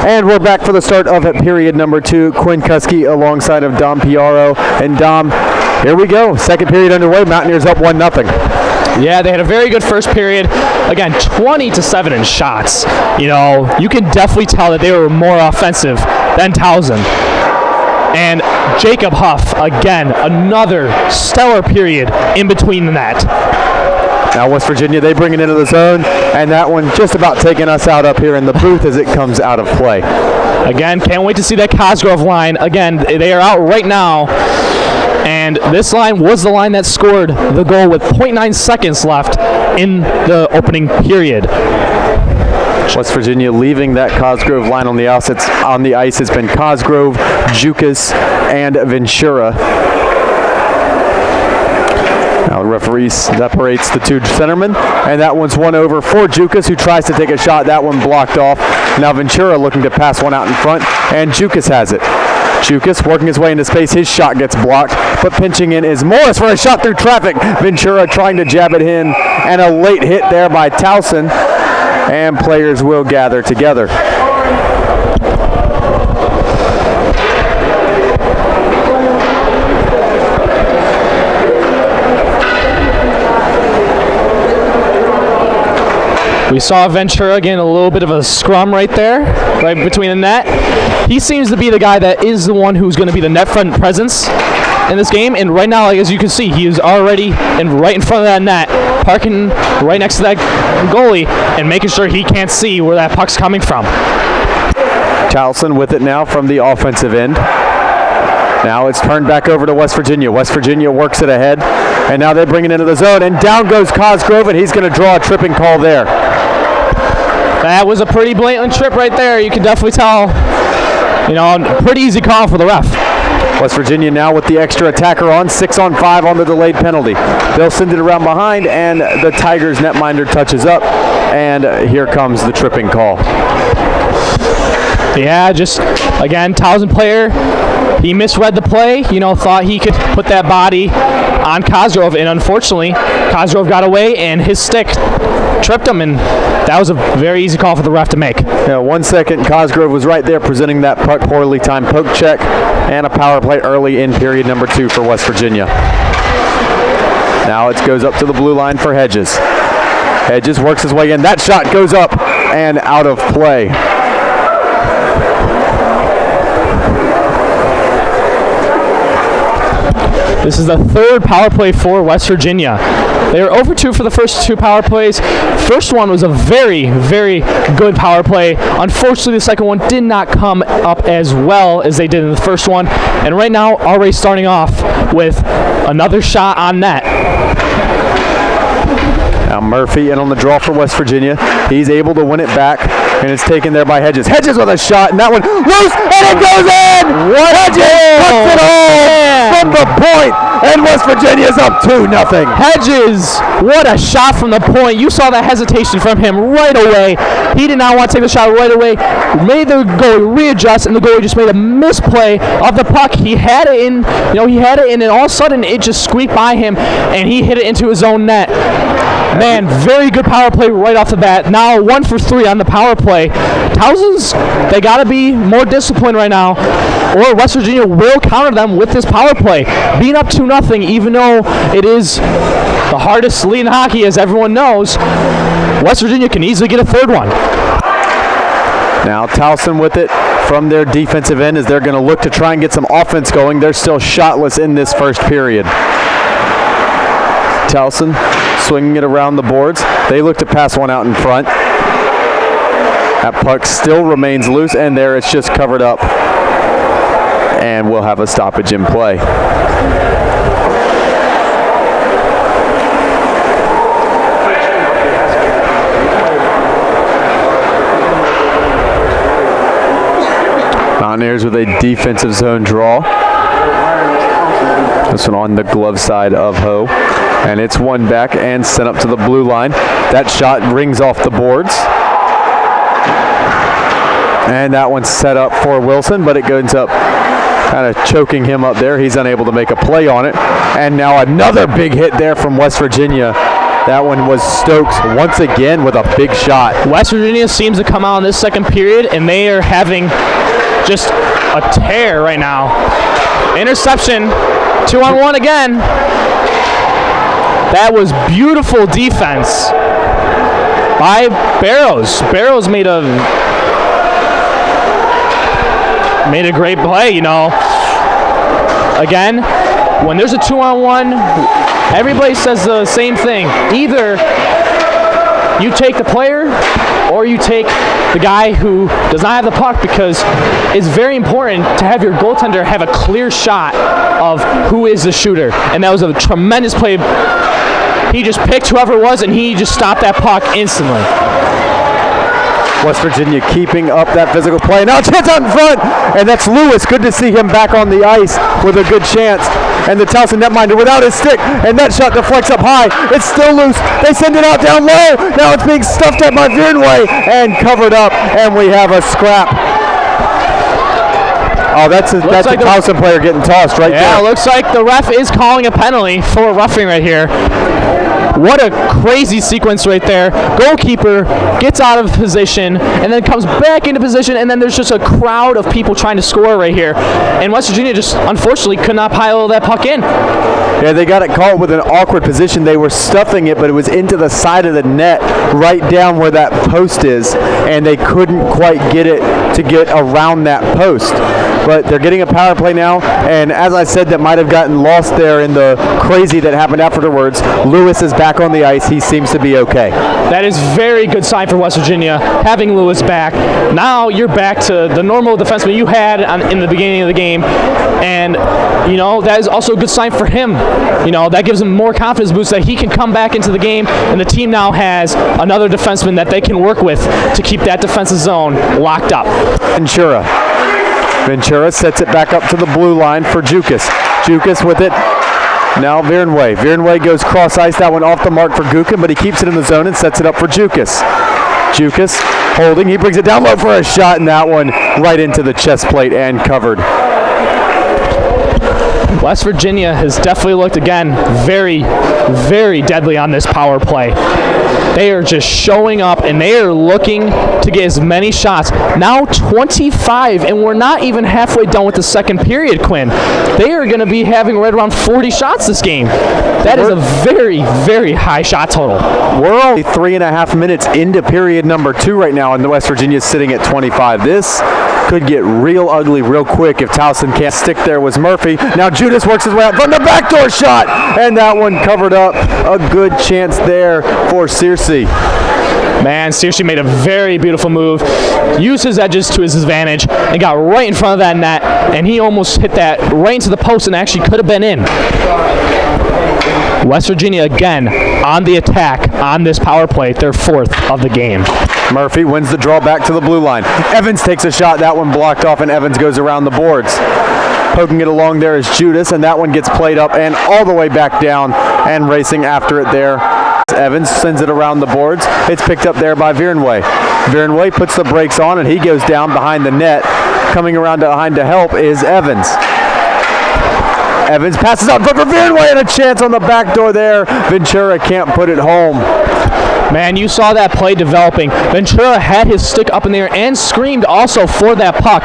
And we're back for the start of period number 2. Quinn Kuski alongside of Dom Piaro. And Dom, here we go. Second period underway. Mountaineers up 1-0. Yeah, they had a very good first period. Again, 20-7 in shots. You know, you can definitely tell that they were more offensive than Towson. And Jacob Huff, again, another stellar period in between the net. Now West Virginia, they bring it into the zone, and that one just about taking us out up here in the booth as it comes out of play. Again, can't wait to see that Cosgrove line. Again, they are out right now. And this line was the line that scored the goal with 0.9 seconds left in the opening period. West Virginia leaving that Cosgrove line on the ice. Has been Cosgrove, Jukas, and Ventura. Now the referee separates the two centermen, and that one's one over for Jukas, who tries to take a shot. That one blocked off. Now Ventura looking to pass one out in front, and Jukas has it. Jukas working his way into space. His shot gets blocked, but pinching in is Morris for a shot through traffic. Ventura trying to jab it in, and a late hit there by Towson, and players will gather together. We saw Ventura getting a little bit of a scrum right there, right between the net. He seems to be the guy that is the one who's going to be the net front presence in this game. And right now, as you can see, he is already right in front of that net, parking right next to that goalie and making sure he can't see where that puck's coming from. Towson with it now from the offensive end. Now it's turned back over to West Virginia. West Virginia works it ahead, and now they bring it into the zone, and down goes Cosgrove, and he's going to draw a tripping call there. That was a pretty blatant trip right there. You can definitely tell, you know, pretty easy call for the ref. West Virginia now with the extra attacker on, 6-on-5 on the delayed penalty. They'll send it around behind, and the Tigers netminder touches up, and here comes the tripping call. Yeah, just, again, Towson player, he misread the play, you know, thought he could put that body on Cosgrove, and unfortunately, Cosgrove got away, and his stick tripped him, and that was a very easy call for the ref to make. Yeah, 1 second, Cosgrove was right there presenting that puck, poorly timed poke check, and a power play early in period number 2 for West Virginia. Now it goes up to the blue line for Hedges. Hedges works his way in. That shot goes up and out of play. This is the third power play for West Virginia. They were 0-2 for the first 2 power plays. First one was a very, very good power play. Unfortunately, the second one did not come up as well as they did in the first one. And right now, already starting off with another shot on net. Now Murphy in on the draw for West Virginia. He's able to win it back, and it's taken there by Hedges. Hedges with a shot, and that one loose, and it goes in! What Hedges puts it home from the point, and West Virginia's up 2-0. Hedges, what a shot from the point. You saw that hesitation from him right away. He did not want to take the shot right away. Made the goalie readjust, and the goalie just made a misplay of the puck. He had it in, and all of a sudden it just squeaked by him, and he hit it into his own net. Man, very good power play right off the bat. Now 1 for 3 on the power play. Towson's, they got to be more disciplined right now, or West Virginia will counter them with this power play. Being up 2-0, even though it is the hardest lead in hockey, as everyone knows, West Virginia can easily get a third one. Now Towson with it from their defensive end as they're going to look to try and get some offense going. They're still shotless in this first period. Towson swinging it around the boards. They look to pass one out in front. That puck still remains loose, and there it's just covered up. And we'll have a stoppage in play. Mountaineers with a defensive zone draw. This one on the glove side of Ho. And it's won back and sent up to the blue line. That shot rings off the boards. And that one's set up for Wilson, but it goes up, kind of choking him up there. He's unable to make a play on it. And now another big hit there from West Virginia That one was Stokes once again with a big shot. West Virginia seems to come out in this second period, and they are having just a tear right now. Interception, 2-on-1 again. That was beautiful defense by Barrows. Barrows made a great play, you know. Again, when there's a 2-on-1, everybody says the same thing. Either you take the player or you take the guy who does not have the puck, because it's very important to have your goaltender have a clear shot of who is the shooter. And that was a tremendous play. He just picked whoever it was and he just stopped that puck instantly. West Virginia keeping up that physical play. Now chance out in front, and that's Lewis. Good to see him back on the ice with a good chance. And the Towson netminder without his stick, and that shot deflects up high. It's still loose. They send it out down low. Now it's being stuffed at by Viernway and covered up, and we have a scrap. Oh, that's a Towson player getting tossed right there. Yeah, looks like the ref is calling a penalty for roughing right here. What a crazy sequence right there. Goalkeeper gets out of position and then comes back into position, and then there's just a crowd of people trying to score right here. And West Virginia just unfortunately could not pile that puck in. Yeah, they got it caught with an awkward position. They were stuffing it, but it was into the side of the net, right down where that post is, and they couldn't quite get it to get around that post. But they're getting a power play now, and as I said, that might have gotten lost there in the crazy that happened afterwards. Lewis is back on the ice. He seems to be okay. That is very good sign for West Virginia, having Lewis back. Now you're back to the normal defenseman you had in the beginning of the game, and you know that is also a good sign for him. You know, that gives him more confidence boost that he can come back into the game, and the team now has another defenseman that they can work with to keep that defensive zone locked up. Ventura sets it back up to the blue line for Jukas. Jukas with it. Now Viernway. Viernway goes cross ice. That one off the mark for Gukin, but he keeps it in the zone and sets it up for Jukas. Jukas holding. He brings it down low for a shot, and that one right into the chest plate and covered. West Virginia has definitely looked, again, very, very deadly on this power play. They are just showing up, and they are looking to get as many shots. Now 25, and we're not even halfway done with the second period, Quinn. They are going to be having right around 40 shots this game. That is a very, very high shot total. We're only 3.5 minutes into period number 2 right now, and West Virginia is sitting at 25. This could get real ugly real quick if Towson can't stick there. Was Murphy. Now Judas works his way out from the backdoor shot, and that one covered up. A good chance there for Searcy. Man, Searcy made a very beautiful move, used his edges to his advantage, and got right in front of that net, and he almost hit that right into the post and actually could have been in. West Virginia again on the attack on this power play, their 4th of the game. Murphy wins the draw back to the blue line. Evans takes a shot. That one blocked off, and Evans goes around the boards. Poking it along there is Judas, and that one gets played up and all the way back down, and racing after it there. Evans sends it around the boards. It's picked up there by Viernway. Viernway puts the brakes on, and he goes down behind the net. Coming around behind to help is Evans. Evans passes out for Viernway, and a chance on the back door there. Ventura can't put it home. Man, you saw that play developing. Ventura had his stick up in the air and screamed also for that puck.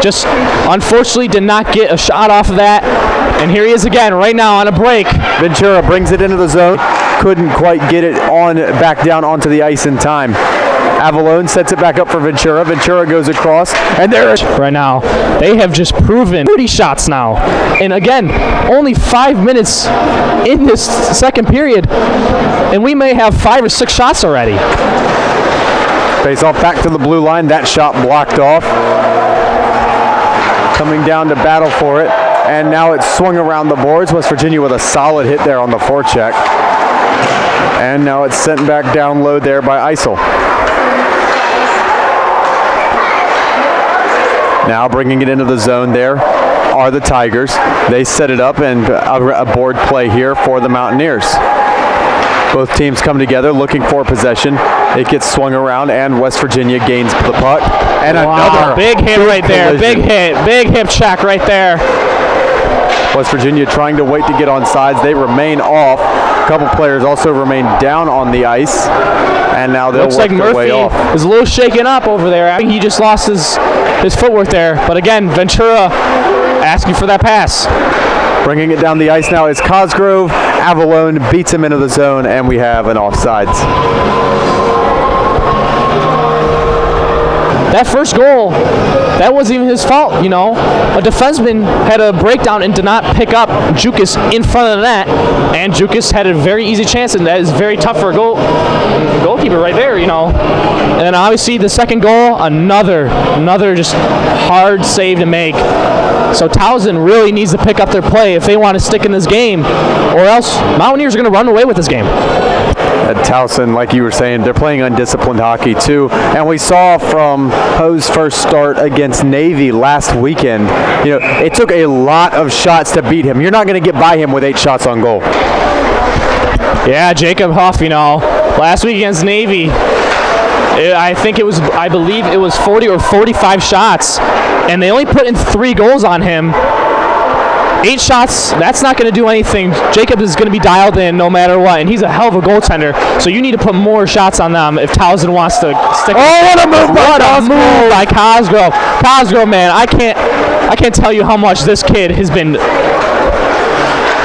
Just unfortunately did not get a shot off of that. And here he is again right now on a break. Ventura brings it into the zone. Couldn't quite get it on back down onto the ice in time. Avalone sets it back up for Ventura. Ventura goes across, and there it is. Right now, they have just proven 30 shots now. And again, only 5 minutes in this second period, and we may have 5 or 6 shots already. Face off back to the blue line. That shot blocked off. Coming down to battle for it, and now it's swung around the boards. West Virginia with a solid hit there on the forecheck. And now it's sent back down low there by Eisel. Now bringing it into the zone there are the Tigers. They set it up, and a board play here for the Mountaineers. Both teams come together looking for possession. It gets swung around, and West Virginia gains the puck. And another big hit right there. Big hit. Big hip check right there. West Virginia trying to wait to get on sides. They remain off. couple players also remain down on the ice, and now they'll Looks work like their way off. Murphy is a little shaken up over there. I think he just lost his footwork there. But again, Ventura asking for that pass. Bringing it down the ice now is Cosgrove. Avalone beats him into the zone, and we have an offsides. That first goal, that wasn't even his fault, you know. A defenseman had a breakdown and did not pick up Jukas in front of the net, and Jukas had a very easy chance, and that is very tough for a goalkeeper right there, you know. And then obviously the second goal, another just hard save to make. So Towson really needs to pick up their play if they want to stick in this game, or else Mountaineers are going to run away with this game. At Towson, like you were saying, they're playing undisciplined hockey too. And we saw from Poe's first start against Navy last weekend, you know, it took a lot of shots to beat him. You're not going to get by him with 8 shots on goal. Yeah, Jacob Huff, you know, last week against Navy, I believe it was 40 or 45 shots, and they only put in 3 goals on him. 8 shots, that's not going to do anything. Jacob is going to be dialed in no matter what, and he's a hell of a goaltender, so you need to put more shots on them if Towson wants to stick. Oh, what a move by Cosgrove. Cosgrove, man, I can't tell you how much this kid has been.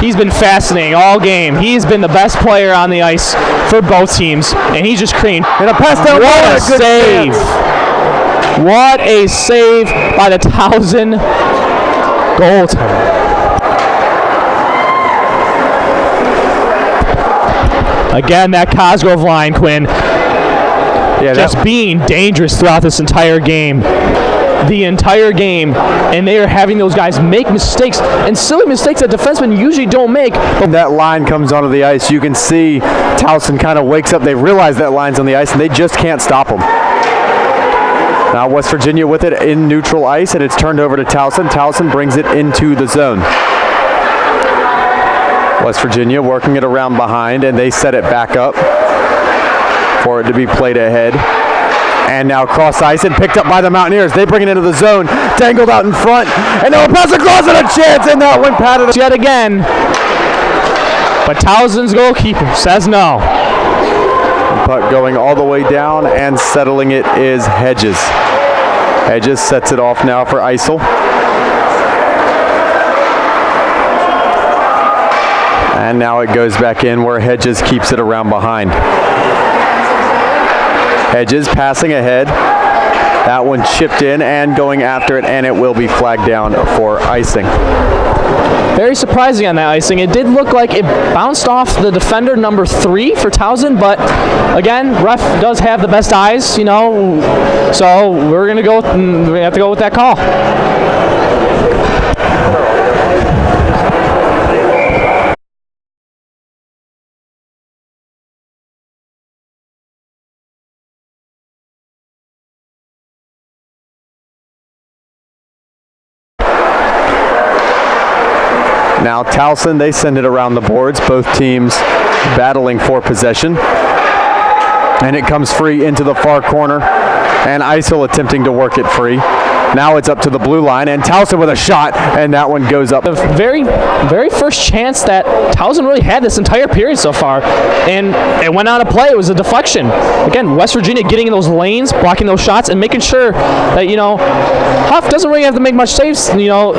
He's been fascinating all game. He's been the best player on the ice for both teams, and he's just creamed. And a pass down. What a save! What a save by the Towson goaltender. Again, that Cosgrove line, Quinn, just being dangerous throughout this entire game. The entire game, and they are having those guys make mistakes, and silly mistakes that defensemen usually don't make. When that line comes onto the ice, you can see Towson kind of wakes up. They realize that line's on the ice, and they just can't stop them. Now West Virginia with it in neutral ice, and it's turned over to Towson. Towson brings it into the zone. West Virginia working it around behind, and they set it back up for it to be played ahead. And now cross ice and picked up by the Mountaineers. They bring it into the zone, dangled out in front, and they'll pass across and a chance, and that one patted yet again. But Towson's goalkeeper says no. Puck going all the way down, and settling it is Hedges. Hedges sets it off now for Eisel. And now it goes back in where Hedges keeps it around behind. Hedges passing ahead. That one chipped in and going after it, and it will be flagged down for icing. Very surprising on that icing. It did look like it bounced off the defender number 3 for Towson, but again, ref does have the best eyes, you know, so we're gonna go. We have to go with that call. Now Towson, they send it around the boards, both teams battling for possession. And it comes free into the far corner, and Eisel attempting to work it free. Now it's up to the blue line, and Towson with a shot, and that one goes up. The very first chance that Towson really had this entire period so far, and it went on a play. It was a deflection. Again, West Virginia getting in those lanes, blocking those shots, and making sure that, you know, Huff doesn't really have to make much saves. You know,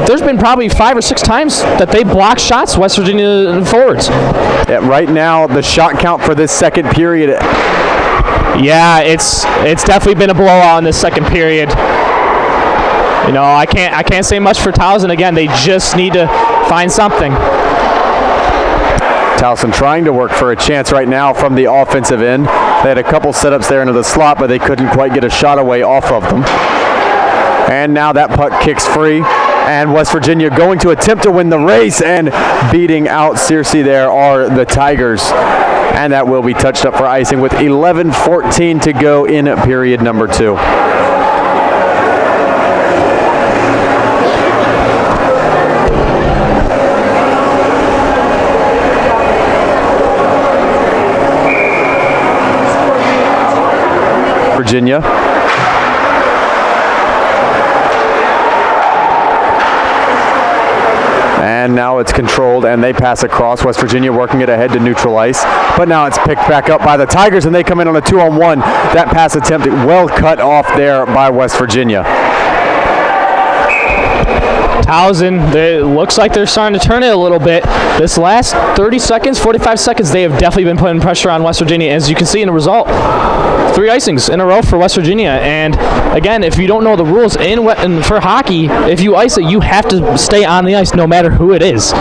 there's been probably 5 or 6 times that they block shots, West Virginia forwards. Yeah, right now, the shot count for this second period. Yeah, it's definitely been a blowout in this second period. You know, I can't say much for Towson. Again, they just need to find something. Towson trying to work for a chance right now from the offensive end. They had a couple setups there into the slot, but they couldn't quite get a shot away off of them. And now that puck kicks free, and West Virginia going to attempt to win the race, and beating out Searcy there are the Tigers. And that will be touched up for icing with 11:14 to go in period number 2. Virginia. And now it's controlled, and they pass across. West Virginia working it ahead to neutral ice. But now it's picked back up by the Tigers, and they come in on a 2-on-1. That pass attempt well cut off there by West Virginia. Towson, it looks like they're starting to turn it a little bit. This last 30 seconds, 45 seconds, they have definitely been putting pressure on West Virginia, as you can see in the result. 3 icings in a row for West Virginia. And again, if you don't know the rules for hockey, if you ice it, you have to stay on the ice no matter who it is.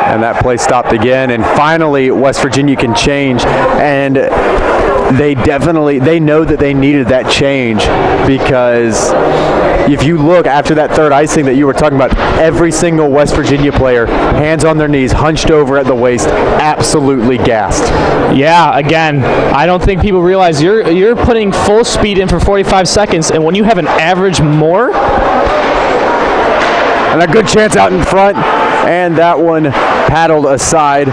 And that play stopped again, and finally West Virginia can change, and they know that they needed that change, because if you look after that third icing that you were talking about, every single West Virginia player, hands on their knees, hunched over at the waist, absolutely gassed. Yeah, again, I don't think people realize you're putting full speed in for 45 seconds, and when you have an average more. And a good chance out in front, and that one paddled aside,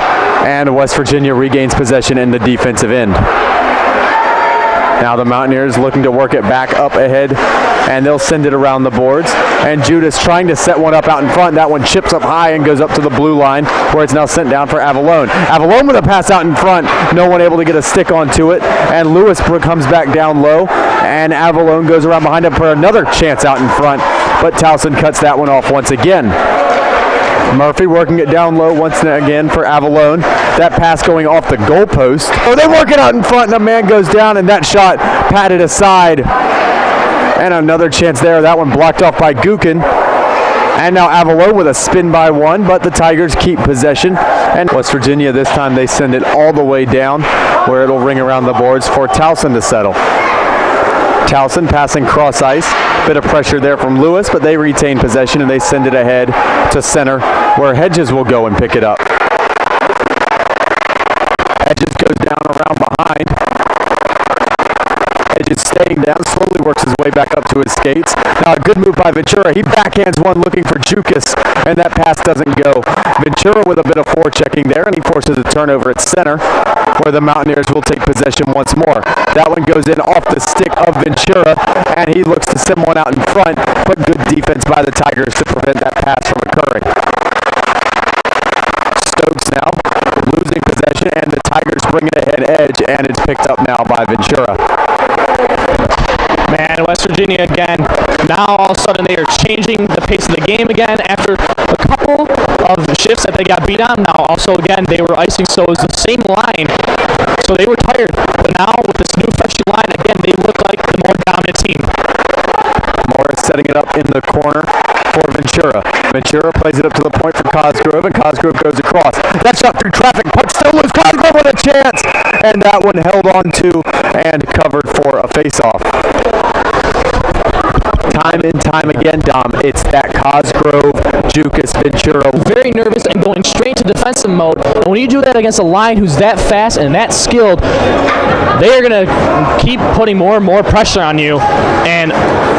and West Virginia regains possession in the defensive end. Now the Mountaineers looking to work it back up ahead, and they'll send it around the boards. And Judas trying to set one up out in front. That one chips up high and goes up to the blue line, where it's now sent down for Avalone. Avalone with a pass out in front. No one able to get a stick onto it. And Lewisbrook comes back down low, and Avalone goes around behind him for another chance out in front. But Towson cuts that one off once again. Murphy working it down low once again for Avalone. That pass going off the goalpost. Oh, they work it out in front, and a man goes down, and that shot patted aside. And another chance there. That one blocked off by Gukin. And now Avalone with a spin by one, but the Tigers keep possession. And West Virginia, this time they send it all the way down, where it'll ring around the boards for Towson to settle. Towson passing cross ice. Bit of pressure there from Lewis, but they retain possession, and they send it ahead to center, where Hedges will go and pick it up. Hedges goes down around behind. Hedges staying down, slowly works his way back up to his skates. Now a good move by Ventura. He backhands one looking for Jukas, and that pass doesn't go. Ventura with a bit of forechecking there, and he forces a turnover at center, where the Mountaineers will take possession once more. That one goes in off the stick of Ventura, and he looks to send one out in front, but good defense by the Tigers to prevent that pass from occurring. Stokes now losing possession, and the Tigers bring it ahead edge, and it's picked up now by Ventura. Man, West Virginia again, now all of a sudden they are changing the pace of the game again after a couple of shifts that they got beat on. Now also again, they were icing, so it was the same line, so they were tired. But now with this new fresh line, again, they look like the more dominant team. Morris setting it up in the corner for Ventura. Ventura plays it up to the point for Cosgrove, and Cosgrove goes across. That shot through traffic, but still was Cosgrove with a chance, and that one held on to and covered for a face-off. Time and time again, Dom, it's that Cosgrove, Jukas, Ventura. Very nervous and going straight to defensive mode. And when you do that against a line who's that fast and that skilled, they are going to keep putting more and more pressure on you. And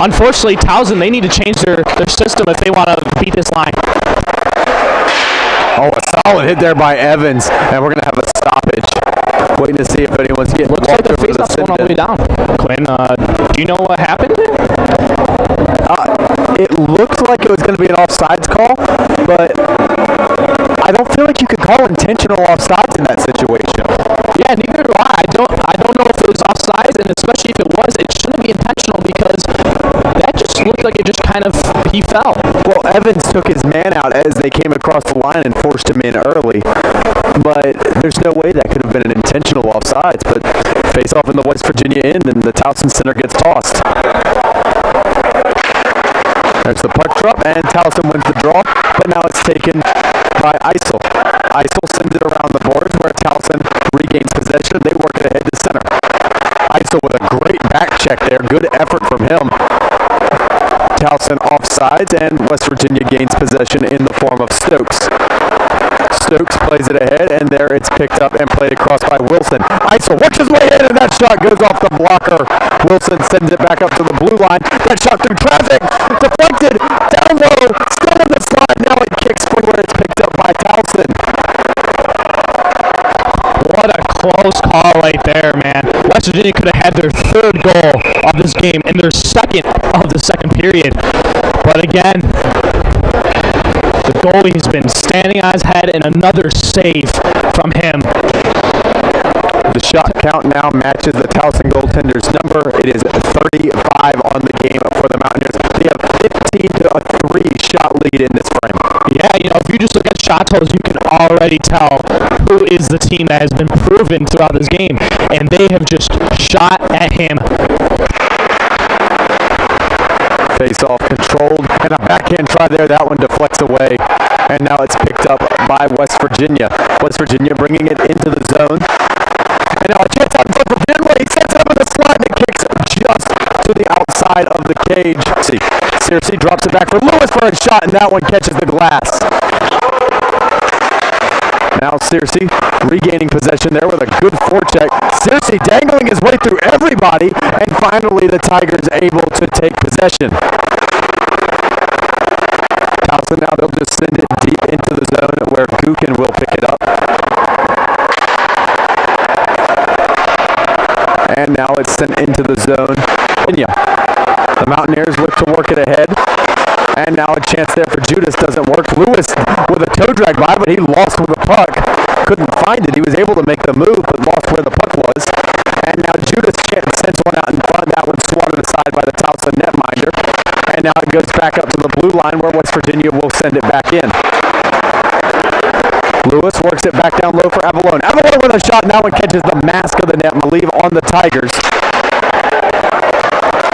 unfortunately, Towson, they need to change their system if they want to beat this line. Oh, a solid hit there by Evans, and we're going to have a stoppage. Waiting to see if anyone's getting Looks like the face-off's going all the way down. Quinn, do you know what happened there? It looked like it was going to be an offsides call, but I don't feel like you could call intentional offsides in that situation. Yeah, neither do I. I don't know if it was offsides, and especially if it was, it shouldn't be intentional, because that just looked like it just kind of, he fell. Well, Evans took his man out as they came across the line and forced him in early, but there's no way that could have been an intentional offsides. But face off in the West Virginia end, and the Towson center gets tossed. There's the puck drop, and Towson wins the draw, but now it's taken by Eisel. Eisel sends it around the boards, where Towson regains possession. They work it ahead to center. Eisel with a great back check there. Good effort from him. Towson offsides, and West Virginia gains possession in the form of Stokes. Stokes plays it ahead, and there it's picked up and played across by Wilson. Eisel works his way in, and that shot goes off the blocker. Wilson sends it back up to the blue line. That shot through traffic, deflected, down low, still on the slide. Now it kicks from where it's picked up by Towson. What a close call right there, man. West Virginia could have had their third goal of this game and their second of the second period. But again, the goalie has been standing on his head, and another save from him. The shot count now matches the Towson goaltender's number. It is 35 on the game for the Mountaineers. They have 15-3 shot lead in this frame. Yeah, you know, if you just look at shot totals, you can already tell who is the team that has been proven throughout this game. And they have just shot at him. Face-off controlled, and a backhand try there. That one deflects away, and now it's picked up by West Virginia. West Virginia bringing it into the zone. And now a chance out in front for Benway. He sets it up with a slide and kicks just to the outside of the cage. Searcy drops it back for Lewis for a shot, and that one catches the glass. Now Searcy regaining possession there with a good forecheck. Searcy dangling his way through everybody, and finally the Tigers able to take possession. Towson now, they'll just send it deep into the zone where Gookin will pick it up. And now it's sent into the zone. The Mountaineers look to work it ahead. And now a chance there for Judas doesn't work. Lewis with a toe drag by, but he lost with the puck. Couldn't find it. He was able to make the move, but lost where the puck was. And now Judas sends one out in front. That one swatted aside by the Towson netminder. And now it goes back up to the blue line where West Virginia will send it back in. Lewis works it back down low for Avalone. Avalone with a shot. Now it catches the mask of the net, I believe, on the Tigers.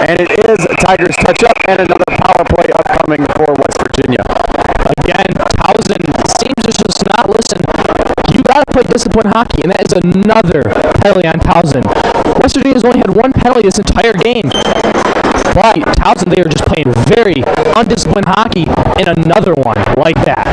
And it is a Tigers touch-up and another power play upcoming for West Virginia. Again, Towson seems to just not listen. You got to play disciplined hockey, and that is another penalty on Towson. West Virginia's only had one penalty this entire game. But Towson, they are just playing very undisciplined hockey, and another one like that.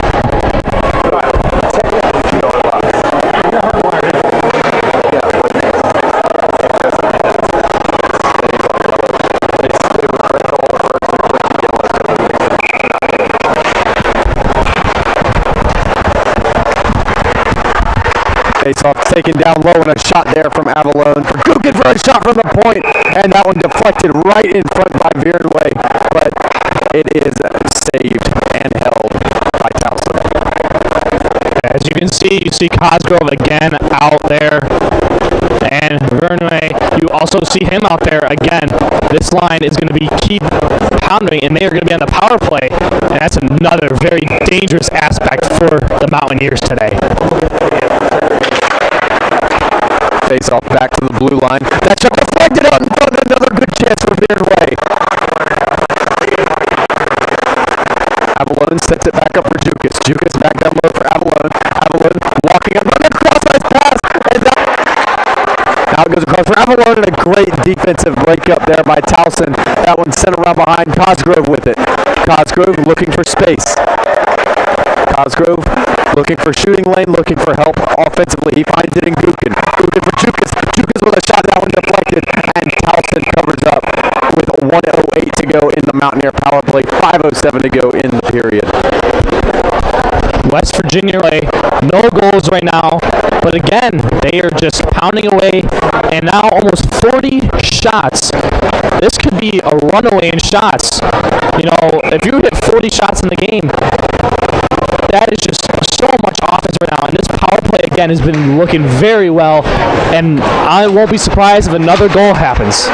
Face-off taken down low, and a shot there from Avalone. Gookin for a shot from the point, and that one deflected right in front by Viernway, but it is saved and held by Towson. As you can see, you see Cosgrove again out there, and Viernway, you also see him out there again. This line is going to be keep pounding, and they are going to be on the power play, and that's another very dangerous aspect for the Mountaineers today. Face off back to the blue line. That shot deflected out in front. Another good chance for Viernway. Avalone sets it back up for Jukas. Jukas back down low for Avalone. Avalone walking up, running across, nice pass. And now it goes across for Avalone, and a great defensive breakup there by Towson. That one sent around behind. Cosgrove with it. Cosgrove looking for space. Cosgrove looking for shooting lane, looking for help offensively. He finds it in Gookin. Gookin for Jukas. Jukas with a shot, that one deflected, and Towson covers up with 1:08 to go in the Mountaineer power play, 5:07 to go in the period. West Virginia, no goals right now, but again, they are just pounding away, and now almost 40 shots. This could be a runaway in shots. You know, if you hit 40 shots in the game, that is just so much offense right now, and this power play again has been looking very well, and I won't be surprised if another goal happens.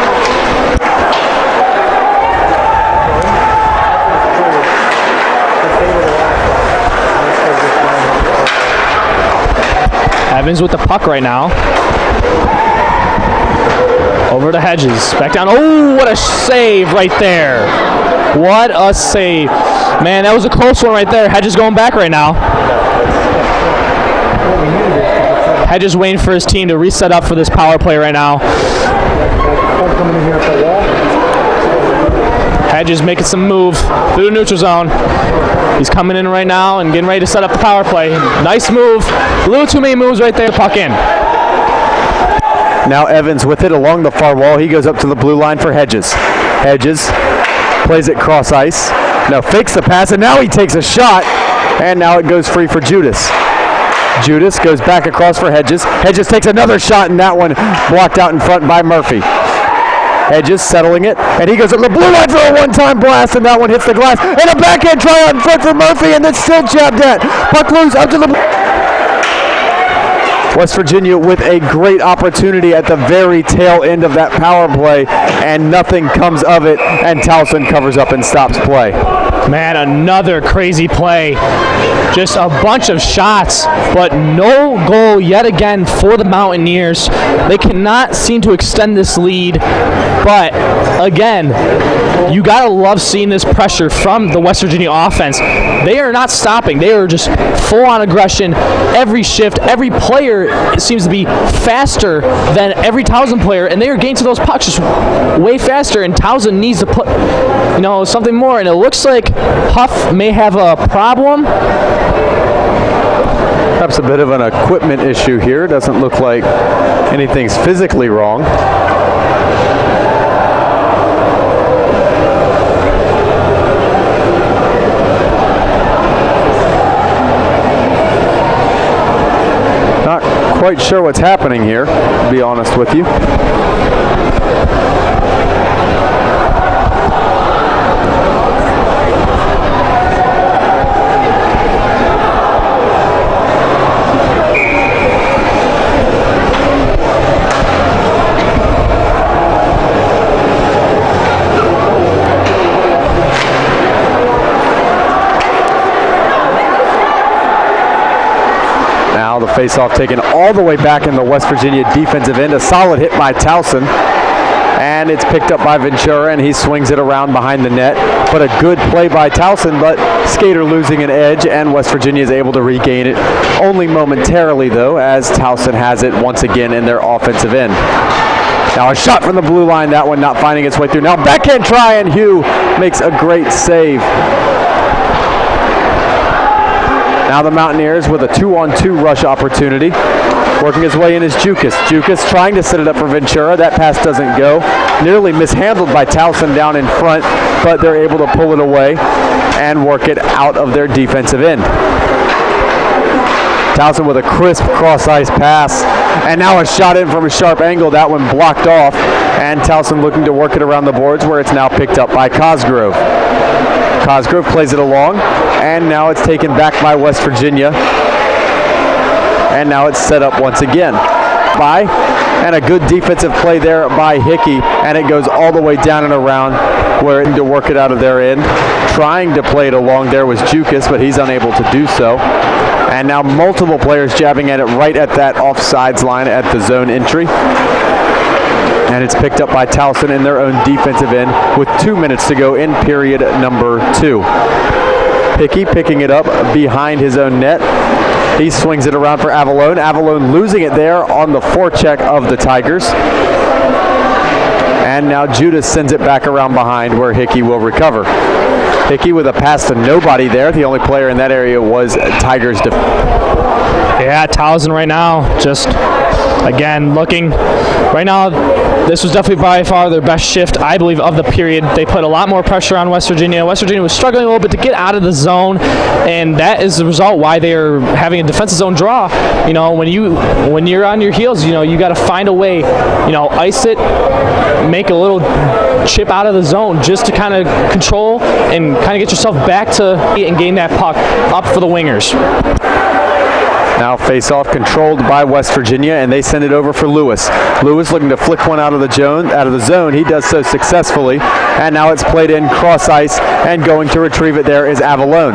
Evans with the puck right now. Over to Hedges, back down. Oh, what a save right there. What a save. Man, that was a close one right there. Hedges going back right now. Hedges waiting for his team to reset up for this power play right now. Hedges making some move through the neutral zone. He's coming in right now and getting ready to set up the power play. Nice move. A little too many moves right there. Puck in. Now Evans with it along the far wall. He goes up to the blue line for Hedges. Hedges plays it cross ice. No, fakes the pass, and now he takes a shot, and now it goes free for Judas. Judas goes back across for Hedges. Hedges takes another shot, and that one blocked out in front by Murphy. Hedges settling it, and he goes up the blue line for a one-time blast, and that one hits the glass. And a backhand try out in front for Murphy, and then still jabbed at. Puck loose up to the West Virginia with a great opportunity at the very tail end of that power play, and nothing comes of it, and Towson covers up and stops play. Man, another crazy play. Just a bunch of shots, but no goal yet again for the Mountaineers. They cannot seem to extend this lead, but again, you gotta love seeing this pressure from the West Virginia offense. They are not stopping. They are just full on aggression. Every shift, every player seems to be faster than every Towson player, and they are getting to those pucks just way faster, and Towson needs to put something more, and it looks like Huff may have a problem. Perhaps a bit of an equipment issue here. Doesn't look like anything's physically wrong. Not quite sure what's happening here, to be honest with you. Now the face-off taken all the way back in the West Virginia defensive end. A solid hit by Towson. And it's picked up by Ventura, and he swings it around behind the net. But a good play by Towson, but skater losing an edge, and West Virginia is able to regain it. Only momentarily, though, as Towson has it once again in their offensive end. Now a shot from the blue line, that one not finding its way through. Now backhand try, and Hugh makes a great save. Now the Mountaineers with a 2-on-2 rush opportunity. Working his way in is Jukas. Jukas trying to set it up for Ventura. That pass doesn't go. Nearly mishandled by Towson down in front, but they're able to pull it away and work it out of their defensive end. Towson with a crisp cross-ice pass, and now a shot in from a sharp angle. That one blocked off, and Towson looking to work it around the boards, where it's now picked up by Cosgrove. Cosgrove plays it along, and now it's taken back by West Virginia. And now it's set up once again and a good defensive play there by Hickey, and it goes all the way down and around where it to work it out of their end. Trying to play it along there was Jukas, but he's unable to do so. And now multiple players jabbing at it right at that offsides line at the zone entry. And it's picked up by Towson in their own defensive end with 2 minutes to go in period number 2. Hickey picking it up behind his own net. He swings it around for Avalone. Avalone losing it there on the forecheck of the Tigers. And now Judas sends it back around behind where Hickey will recover. Hickey with a pass to nobody there. The only player in that area was Tigers. Yeah, Towson right now just, again, looking. Right now, this was definitely by far their best shift, I believe, of the period. They put a lot more pressure on West Virginia. West Virginia was struggling a little bit to get out of the zone, and that is the result why they are having a defensive zone draw. When you're on your heels, you got to find a way, ice it, make a little chip out of the zone just to kind of control and kind of get yourself back to and gain that puck up for the wingers. Now face-off controlled by West Virginia, and they send it over for Lewis. Lewis looking to flick one out of the zone. He does so successfully, and now it's played in cross-ice, and going to retrieve it there is Avalone.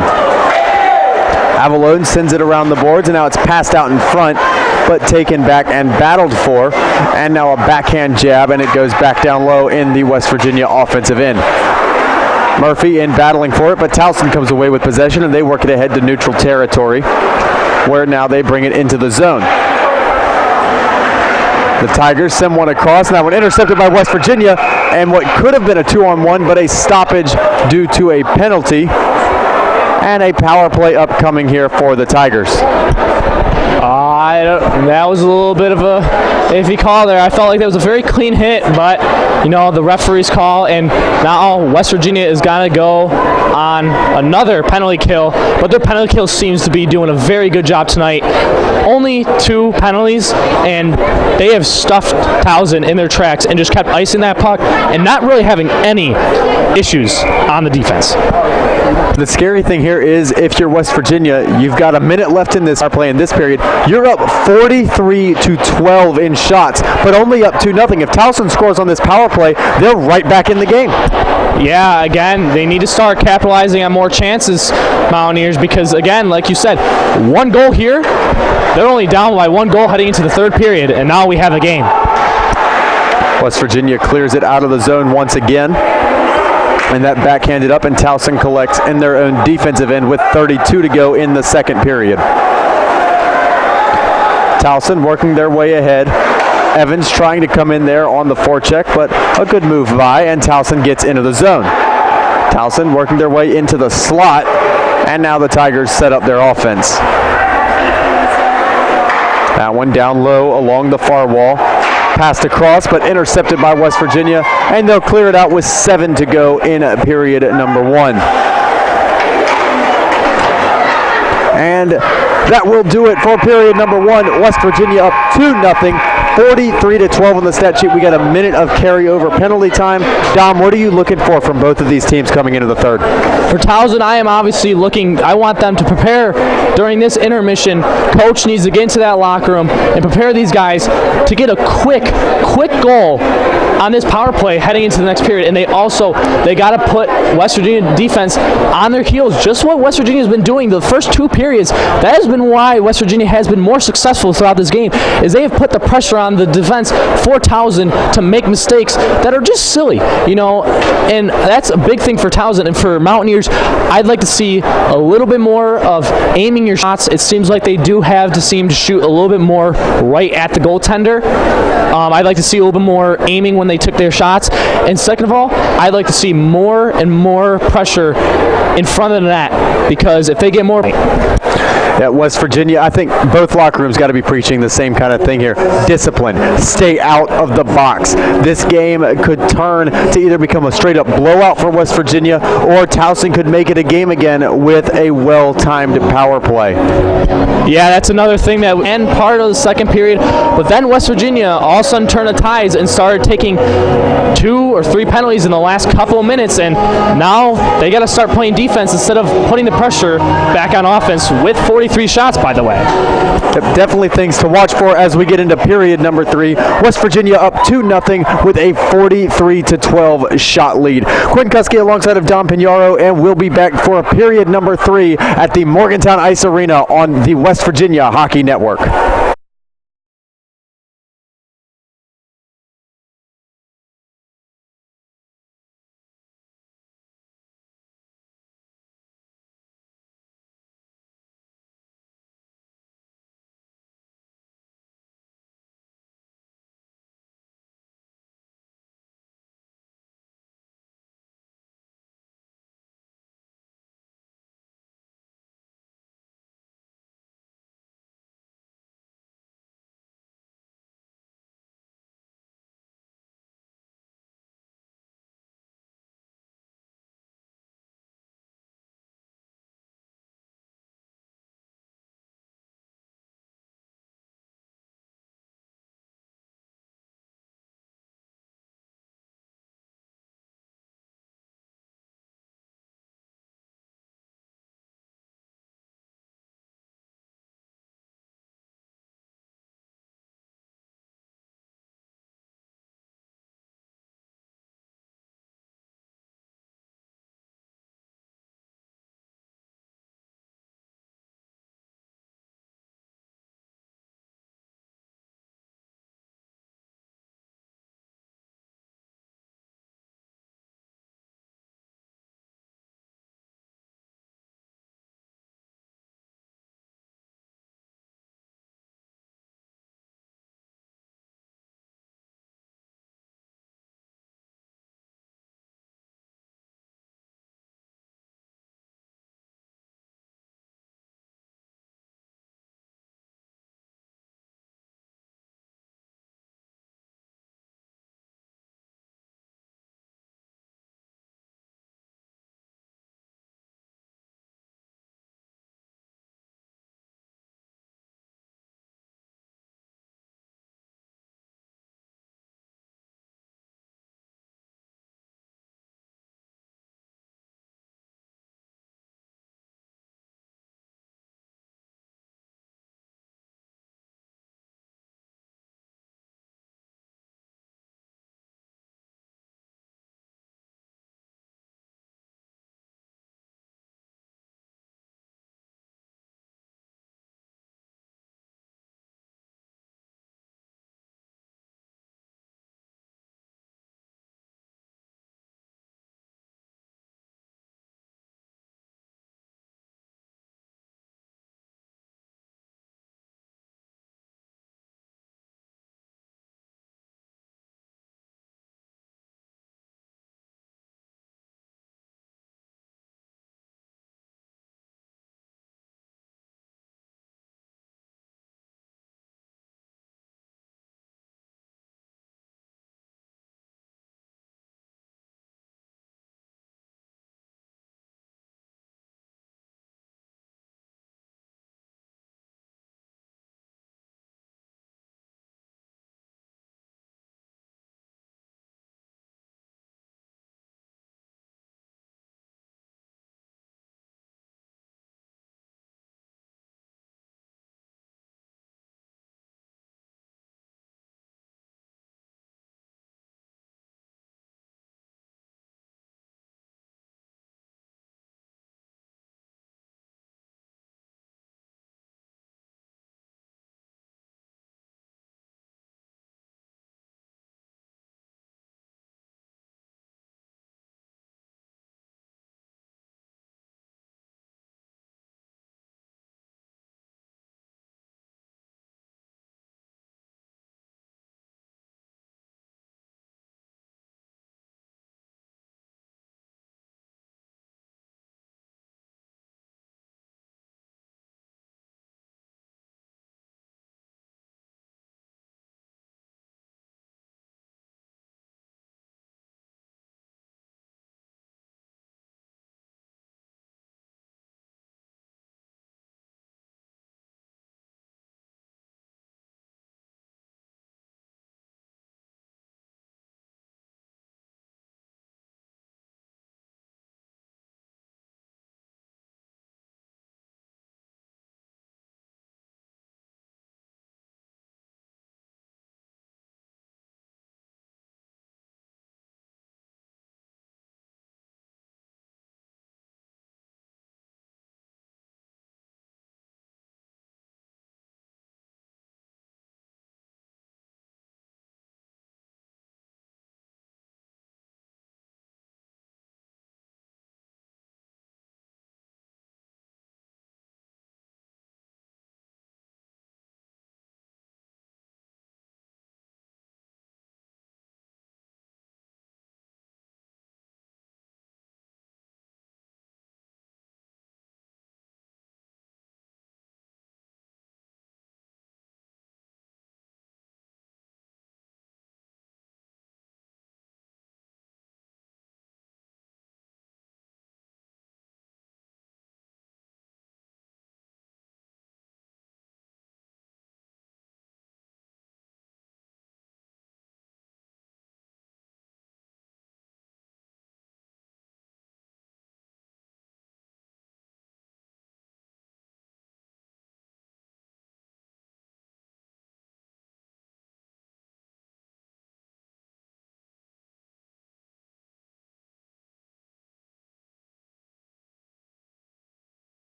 Avalone sends it around the boards, and now it's passed out in front, but taken back and battled for, and now a backhand jab, and it goes back down low in the West Virginia offensive end. Murphy in battling for it, but Towson comes away with possession, and they work it ahead to neutral territory, where now they bring it into the zone. The Tigers send one across, and that one intercepted by West Virginia, and what could have been a 2-on-1, but a stoppage due to a penalty, and a power play upcoming here for the Tigers. That was a little bit of a iffy call there. I felt like that was a very clean hit, but the referee's call, and now West Virginia is gonna go on another penalty kill, but their penalty kill seems to be doing a very good job tonight. Only 2 penalties, and they have stuffed Towson in their tracks and just kept icing that puck and not really having any issues on the defense. The scary thing here is if you're West Virginia, you've got a minute left in this power play in this period. You're up 43-12 in shots, but only up 2-0. If Towson scores on this power play, they're right back in the game. Yeah, again, they need to start capitalizing on more chances, Mountaineers, because, again, like you said, 1 goal here, they're only down by 1 goal heading into the 3rd period, and now we have a game. West Virginia clears it out of the zone once again. And that backhanded up, and Towson collects in their own defensive end with 32 to go in the 2nd period. Towson working their way ahead. Evans trying to come in there on the forecheck, but a good move by, and Towson gets into the zone. Towson working their way into the slot, and now the Tigers set up their offense. That one down low along the far wall. Passed across, but intercepted by West Virginia, and they'll clear it out with 7 to go in period number 1. And that will do it for period number 1. West Virginia up 2-0, 43-12 on the stat sheet. We got a minute of carryover penalty time. Dom, what are you looking for from both of these teams coming into the 3rd? For Towson, I am obviously I want them to prepare during this intermission. Coach needs to get into that locker room and prepare these guys to get a quick goal on this power play heading into the next period. And they got to put West Virginia defense on their heels. Just what West Virginia has been doing the first 2 periods. That has been why West Virginia has been more successful throughout this game, is they have put the pressure on the defense for Towson to make mistakes that are just silly, and that's a big thing for Towson. And for Mountaineers, I'd like to see a little bit more of aiming your shots. It seems like they do seem to shoot a little bit more right at the goaltender. I'd like to see a little bit more aiming when they took their shots. And second of all, I'd like to see more and more pressure in front of the net, because if they get more... At West Virginia, I think both locker rooms got to be preaching the same kind of thing here. Discipline. Stay out of the box. This game could turn to either become a straight-up blowout for West Virginia, or Towson could make it a game again with a well-timed power play. Yeah, that's another thing that end part of the 2nd period. But then West Virginia all of a sudden turned the tides and started taking 2 or 3 penalties in the last couple of minutes, and now they got to start playing defense instead of putting the pressure back on offense with 43 shots, by the way. Definitely things to watch for as we get into period number 3. West Virginia up 2-0 with a 43-12 shot lead. Quinn Kuski alongside of Dom Pignaro, and we'll be back for a period number 3 at the Morgantown Ice Arena on the West Virginia Hockey Network.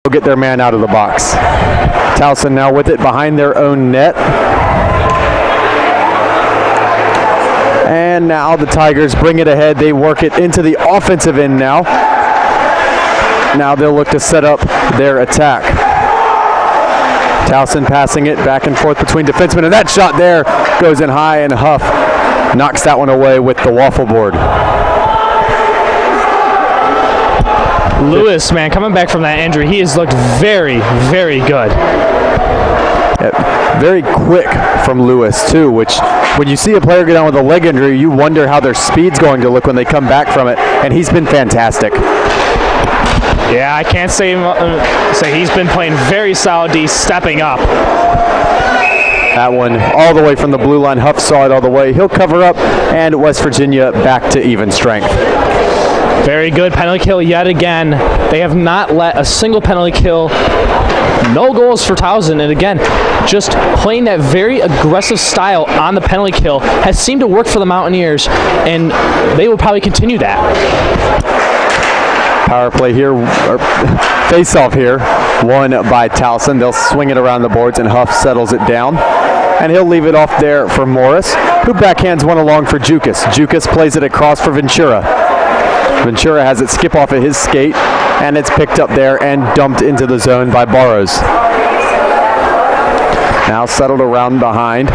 get their man out of the box. Towson now with it behind their own net. And now the Tigers bring it ahead. They work it into the offensive end now. Now they'll look to set up their attack. Towson passing it back and forth between defensemen, and that shot there goes in high, and Huff knocks that one away with the waffle board. Lewis, man, coming back from that injury, he has looked very, very good. Yeah, very quick from Lewis, too, which when you see a player go down with a leg injury, you wonder how their speed's going to look when they come back from it, and he's been fantastic. Yeah, I can't say he's been playing very solid. He's stepping up. That one all the way from the blue line. Huff saw it all the way. He'll cover up, and West Virginia back to even strength. Very good penalty kill yet again. They have not let a single penalty kill. No goals for Towson, and again, just playing that very aggressive style on the penalty kill has seemed to work for the Mountaineers, and they will probably continue that. Power play here, or face-off here, won by Towson. They'll swing it around the boards, and Huff settles it down. And he'll leave it off there for Morris, who backhands one along for Jukas. Jukas plays it across for Ventura. Ventura has it skip off of his skate, and it's picked up there and dumped into the zone by Barrows. Now settled around behind.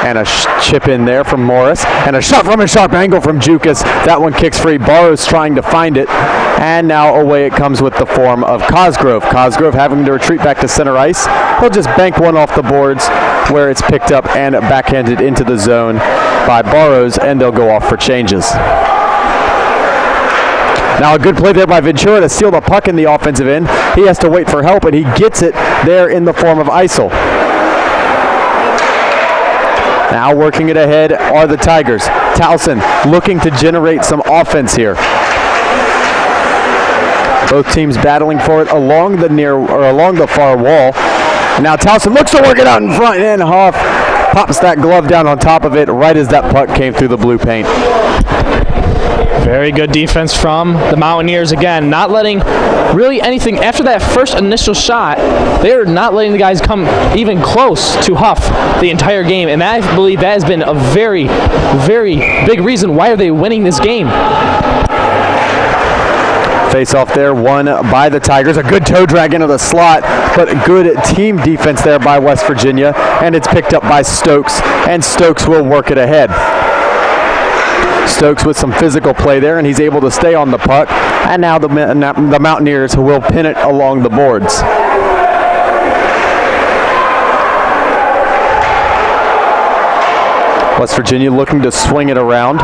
And a chip in there from Morris. And a shot from a sharp angle from Jukas. That one kicks free. Barrows trying to find it. And now away it comes with the form of Cosgrove. Cosgrove having to retreat back to center ice. He'll just bank one off the boards where it's picked up and backhanded into the zone by Barrows. And they'll go off for changes. Now a good play there by Ventura to steal the puck in the offensive end. He has to wait for help, and he gets it there in the form of Isel. Now working it ahead are the Tigers. Towson looking to generate some offense here. Both teams battling for it along the far wall. Now Towson looks to work it out in front, and Huff pops that glove down on top of it right as that puck came through the blue paint. Very good defense from the Mountaineers again, not letting really anything after that first initial shot. They're not letting the guys come even close to Huff the entire game, and I believe that has been a very, very big reason why are they winning this game. Face off there, won by the Tigers. A good toe drag into the slot, but good team defense there by West Virginia, and it's picked up by Stokes, and Stokes will work it ahead. Stokes with some physical play there, and he's able to stay on the puck, and now the Mountaineers will pin it along the boards. West Virginia looking to swing it around.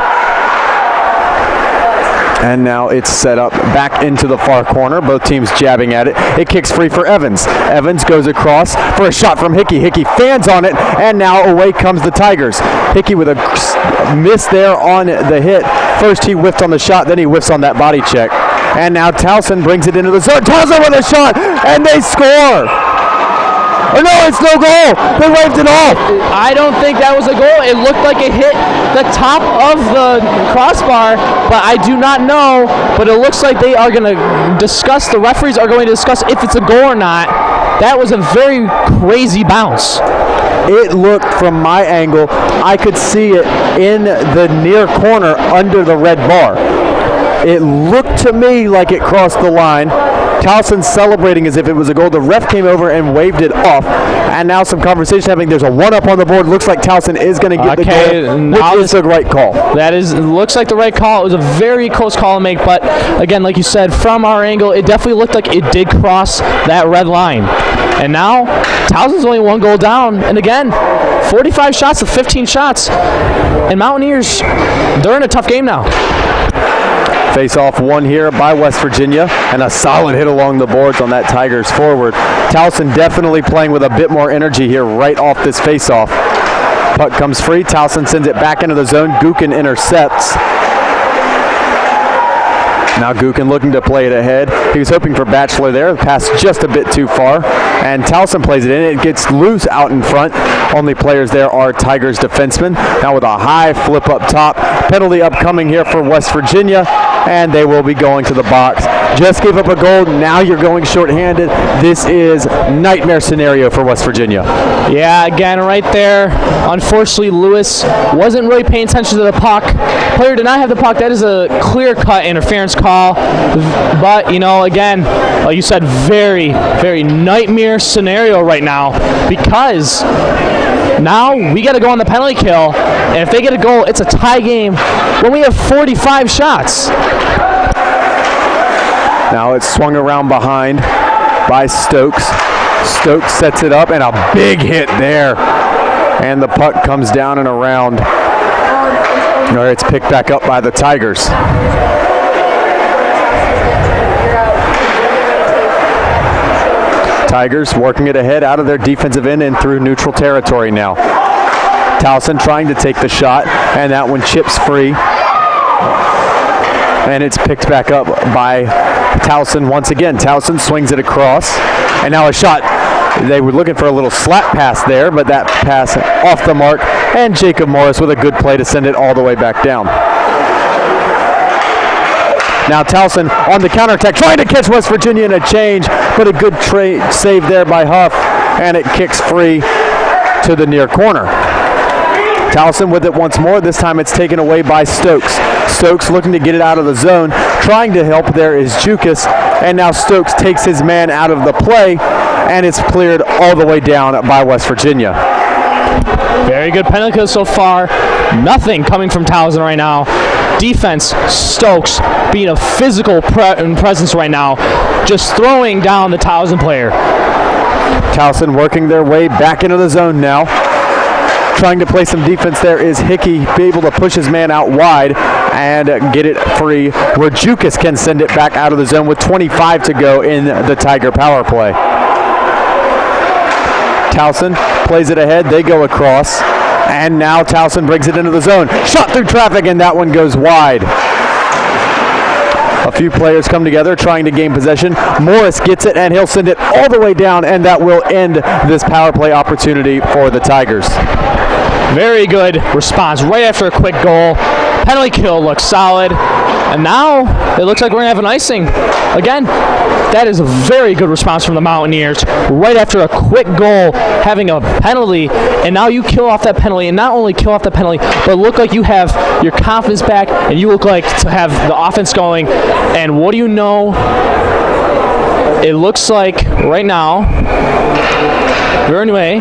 And now it's set up back into the far corner. Both teams jabbing at it. It kicks free for Evans. Evans goes across for a shot from Hickey. Hickey fans on it, and now away comes the Tigers. Hickey with a miss there on the hit. First he whiffed on the shot, then he whiffs on that body check. And now Towson brings it into the zone. Towson with a shot, and they score! Oh no, it's no goal! They waved it off! I don't think that was a goal. It looked like it hit the top of the crossbar, but I do not know. But it looks like they are going to discuss, the referees are going to discuss if it's a goal or not. That was a very crazy bounce. It looked, from my angle, I could see it in the near corner under the red bar. It looked to me like it crossed the line. Towson celebrating as if it was a goal. The ref came over and waved it off. And now some conversation happening. There's a one-up on the board. Looks like Towson is going to get the goal, which is the right call. That looks like the right call. It was a very close call to make. But, again, like you said, from our angle, it definitely looked like it did cross that red line. And now Towson's only one goal down. And, again, 45 shots to 15 shots. And Mountaineers, they're in a tough game now. Face-off won here by West Virginia, and a solid hit along the boards on that Tigers forward. Towson definitely playing with a bit more energy here right off this face-off. Puck comes free. Towson sends it back into the zone. Gookin intercepts. Now Gookin looking to play it ahead. He was hoping for Batchelor there. The pass just a bit too far. And Towson plays it in. It gets loose out in front. Only players there are Tigers defensemen. Now with a high flip up top. Penalty upcoming here for West Virginia. and they will be going to the box. Just gave up a goal, now you're going shorthanded. This is nightmare scenario for West Virginia. Yeah, again, right there. Unfortunately, Lewis wasn't really paying attention to the puck. Player did not have the puck. That is a clear-cut interference call. But, you know, again, like you said, very, very nightmare scenario right now, because now we got to go on the penalty kill, and if they get a goal, it's a tie game when we have 45 shots. Now it's swung around behind by Stokes. Stokes sets it up, and a big hit there. And the puck comes down and around. Or it's picked back up by the Tigers. Tigers working it ahead out of their defensive end and through neutral territory now. Towson trying to take the shot, and that one chips free. And it's picked back up by Towson once again. Towson swings it across, and now a shot. They were looking for a little slap pass there, but that pass off the mark, and Jacob Morris with a good play to send it all the way back down. Now Towson on the counterattack, trying to catch West Virginia in a change, but a good save there by Huff, and it kicks free to the near corner. Towson with it once more. This time it's taken away by Stokes. Stokes looking to get it out of the zone. Trying to help there is Jukas, and now Stokes takes his man out of the play, and it's cleared all the way down by West Virginia. Very good penalty kill so far. Nothing coming from Towson right now. Defense, Stokes being a physical presence right now, just throwing down the Towson player. Towson working their way back into the zone now. Trying to play some defense there is Hickey, be able to push his man out wide and get it free, where Jukas can send it back out of the zone with 25 to go in the Tiger power play. Towson plays it ahead, they go across, and now Towson brings it into the zone. Shot through traffic, and that one goes wide. A few players come together trying to gain possession. Morris gets it, and he'll send it all the way down, and that will end this power play opportunity for the Tigers. Very good response right after a quick goal. Penalty kill looks solid. And now it looks like we're going to have an icing. Again, that is a very good response from the Mountaineers. Right after a quick goal, having a penalty, and now you kill off that penalty. And not only kill off the penalty, but look like you have your confidence back, and you look like to have the offense going. And what do you know? It looks like right now, anyway,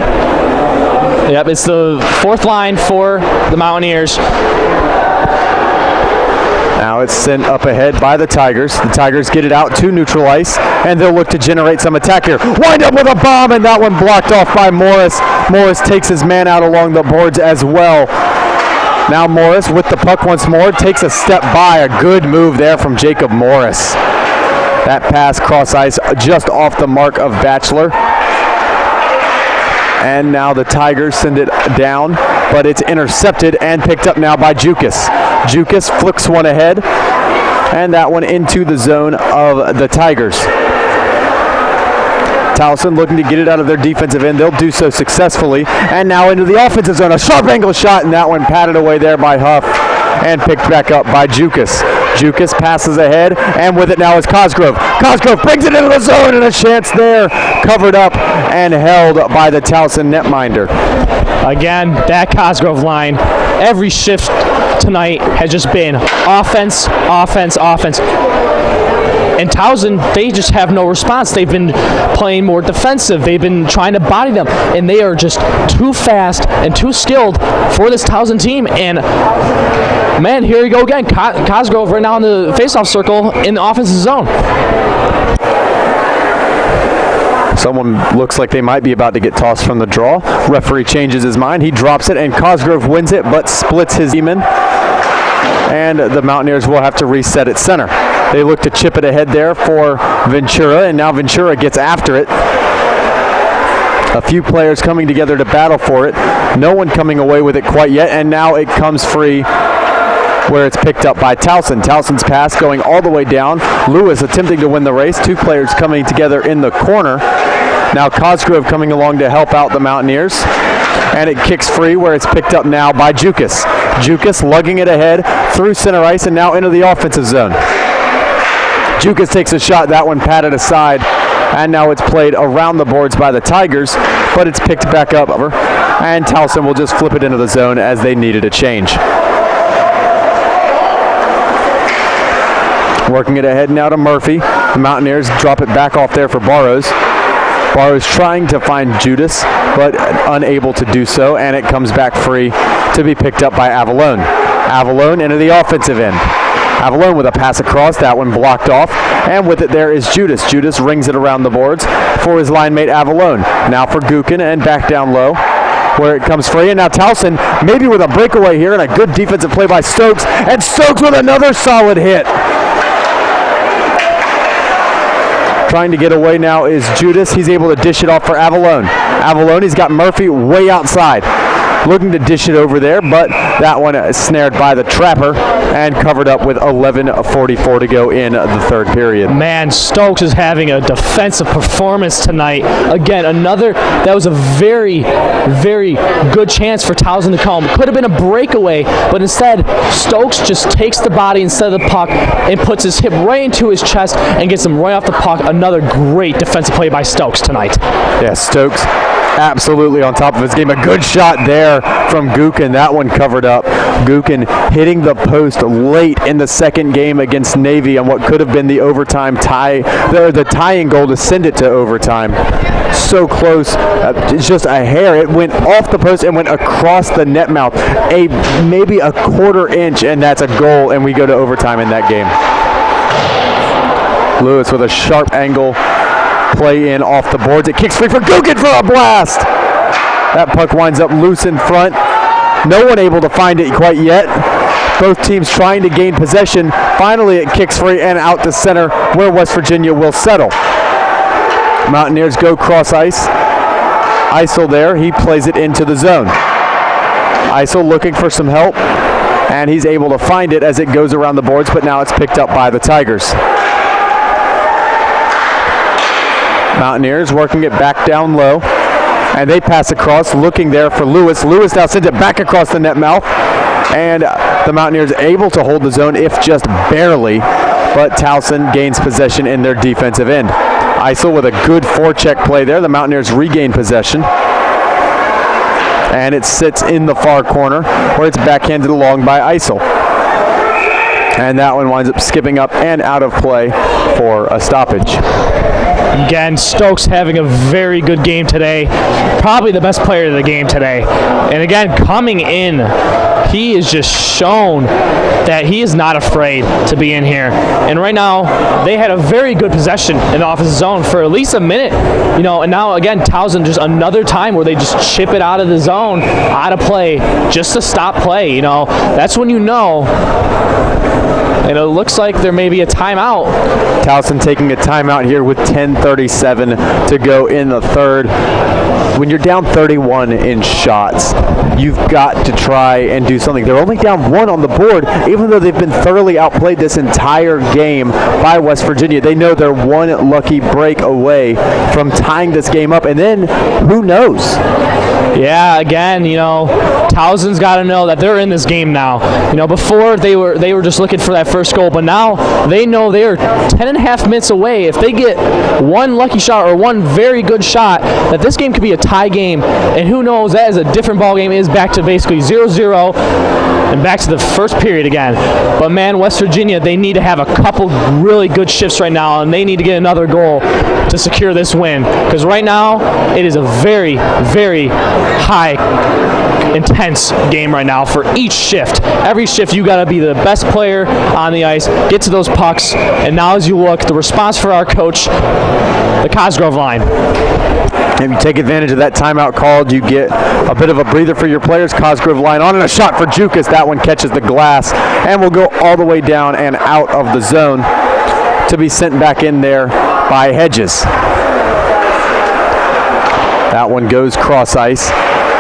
yep, it's the fourth line for the Mountaineers. Now it's sent up ahead by the Tigers. The Tigers get it out to neutral ice, and they'll look to generate some attack here. Wind up with a bomb, and that one blocked off by Morris. Morris takes his man out along the boards as well. Now Morris with the puck once more, takes a step by. A good move there from Jacob Morris. That pass cross ice just off the mark of Batchelor. And now the Tigers send it down, but it's intercepted and picked up now by Jukas. Jukas flicks one ahead, and that one into the zone of the Tigers. Towson looking to get it out of their defensive end. They'll do so successfully. And now into the offensive zone. A sharp angle shot, and that one patted away there by Huff and picked back up by Jukas. Jukas passes ahead, and with it now is Cosgrove. Cosgrove brings it into the zone, and a chance there. Covered up and held by the Towson netminder. Again, that Cosgrove line, every shift tonight has just been offense, offense, offense. And Towson, they just have no response. They've been playing more defensive. They've been trying to body them, and they are just too fast and too skilled for this Towson team. And, man, here we go again. Cosgrove right now in the faceoff circle in the offensive zone. Someone looks like they might be about to get tossed from the draw. Referee changes his mind. He drops it, and Cosgrove wins it, but splits his demon. And the Mountaineers will have to reset at center. They look to chip it ahead there for Ventura, and now Ventura gets after it. A few players coming together to battle for it. No one coming away with it quite yet, and now it comes free where it's picked up by Towson. Towson's pass going all the way down. Lewis attempting to win the race. Two players coming together in the corner. Now Cosgrove coming along to help out the Mountaineers. And it kicks free where it's picked up now by Jukas. Jukas lugging it ahead through center ice and now into the offensive zone. Jukas takes a shot. That one patted aside. And now it's played around the boards by the Tigers, but it's picked back up. And Towson will just flip it into the zone as they needed a change. Working it ahead now to Murphy. The Mountaineers drop it back off there for Barrows. Barrows trying to find Judas, but unable to do so, and it comes back free to be picked up by Avalone. Avalone into the offensive end. Avalone with a pass across, that one blocked off, and with it there is Judas. Judas rings it around the boards for his line mate Avalone. Now for Gukin and back down low, where it comes free, and now Towson maybe with a breakaway here and a good defensive play by Stokes, and Stokes with another solid hit. Trying to get away now is Judas. He's able to dish it off for Avalone. Avalone, he's got Murphy way outside. Looking to dish it over there, but that one is snared by the trapper and covered up with 11:44 to go in the third period. Man, Stokes is having a defensive performance tonight. Again, that was a very, very good chance for Towson to come. Could have been a breakaway, but instead, Stokes just takes the body instead of the puck and puts his hip right into his chest and gets him right off the puck. Another great defensive play by Stokes tonight. Yeah, Stokes absolutely on top of his game. A good shot there from Gukin. That one covered up. Gukin hitting the post late in the second game against Navy on what could have been the overtime tie, the tying goal to send it to overtime. So close, it's just a hair. It went off the post and went across the net mouth, maybe a quarter inch, and that's a goal, and we go to overtime in that game. Lewis with a sharp angle. Play in off the boards. It kicks free for Gukin for a blast. That puck winds up loose in front. No one able to find it quite yet. Both teams trying to gain possession. Finally it kicks free and out to center where West Virginia will settle. Mountaineers go cross ice. Isel there. He plays it into the zone. Isel looking for some help, and he's able to find it as it goes around the boards, but now it's picked up by the Tigers. Mountaineers working it back down low, and they pass across, looking there for Lewis. Lewis now sends it back across the net mouth, and the Mountaineers able to hold the zone, if just barely, but Towson gains possession in their defensive end. Isel with a good forecheck play there. The Mountaineers regain possession, and it sits in the far corner where it's backhanded along by Isel. And that one winds up skipping up and out of play for a stoppage. Again, Stokes having a very good game today. Probably the best player of the game today. And again, coming in, he has just shown that he is not afraid to be in here. And right now, they had a very good possession in the offensive zone for at least a minute. And now again, Towson just another time where they just chip it out of the zone, out of play, just to stop play. That's when you know. And it looks like there may be a timeout. Towson taking a timeout here with 10:37 to go in the third. When you're down 31 in shots, you've got to try and do something. They're only down one on the board, even though they've been thoroughly outplayed this entire game by West Virginia. They know they're one lucky break away from tying this game up, and then who knows? Yeah, again, Towson's got to know that they're in this game now. Before they were just looking for that first goal, but now they know they are 10.5 minutes away. If they get one lucky shot or one very good shot, that this game could be a tie game, and who knows, that is a different ball game. It is back to basically 0-0 and back to the first period again. But man, West Virginia, they need to have a couple really good shifts right now, and they need to get another goal to secure this win, because right now it is a very, very high intense game right now for each shift. Every shift you got to be the best player on the ice, get to those pucks, and now as you look, the response for our coach, the Cosgrove line. If you take advantage of that timeout called, you get a bit of a breather for your players. Cosgrove line on, and a shot for Jukas. That one catches the glass and will go all the way down and out of the zone to be sent back in there by Hedges. That one goes cross ice.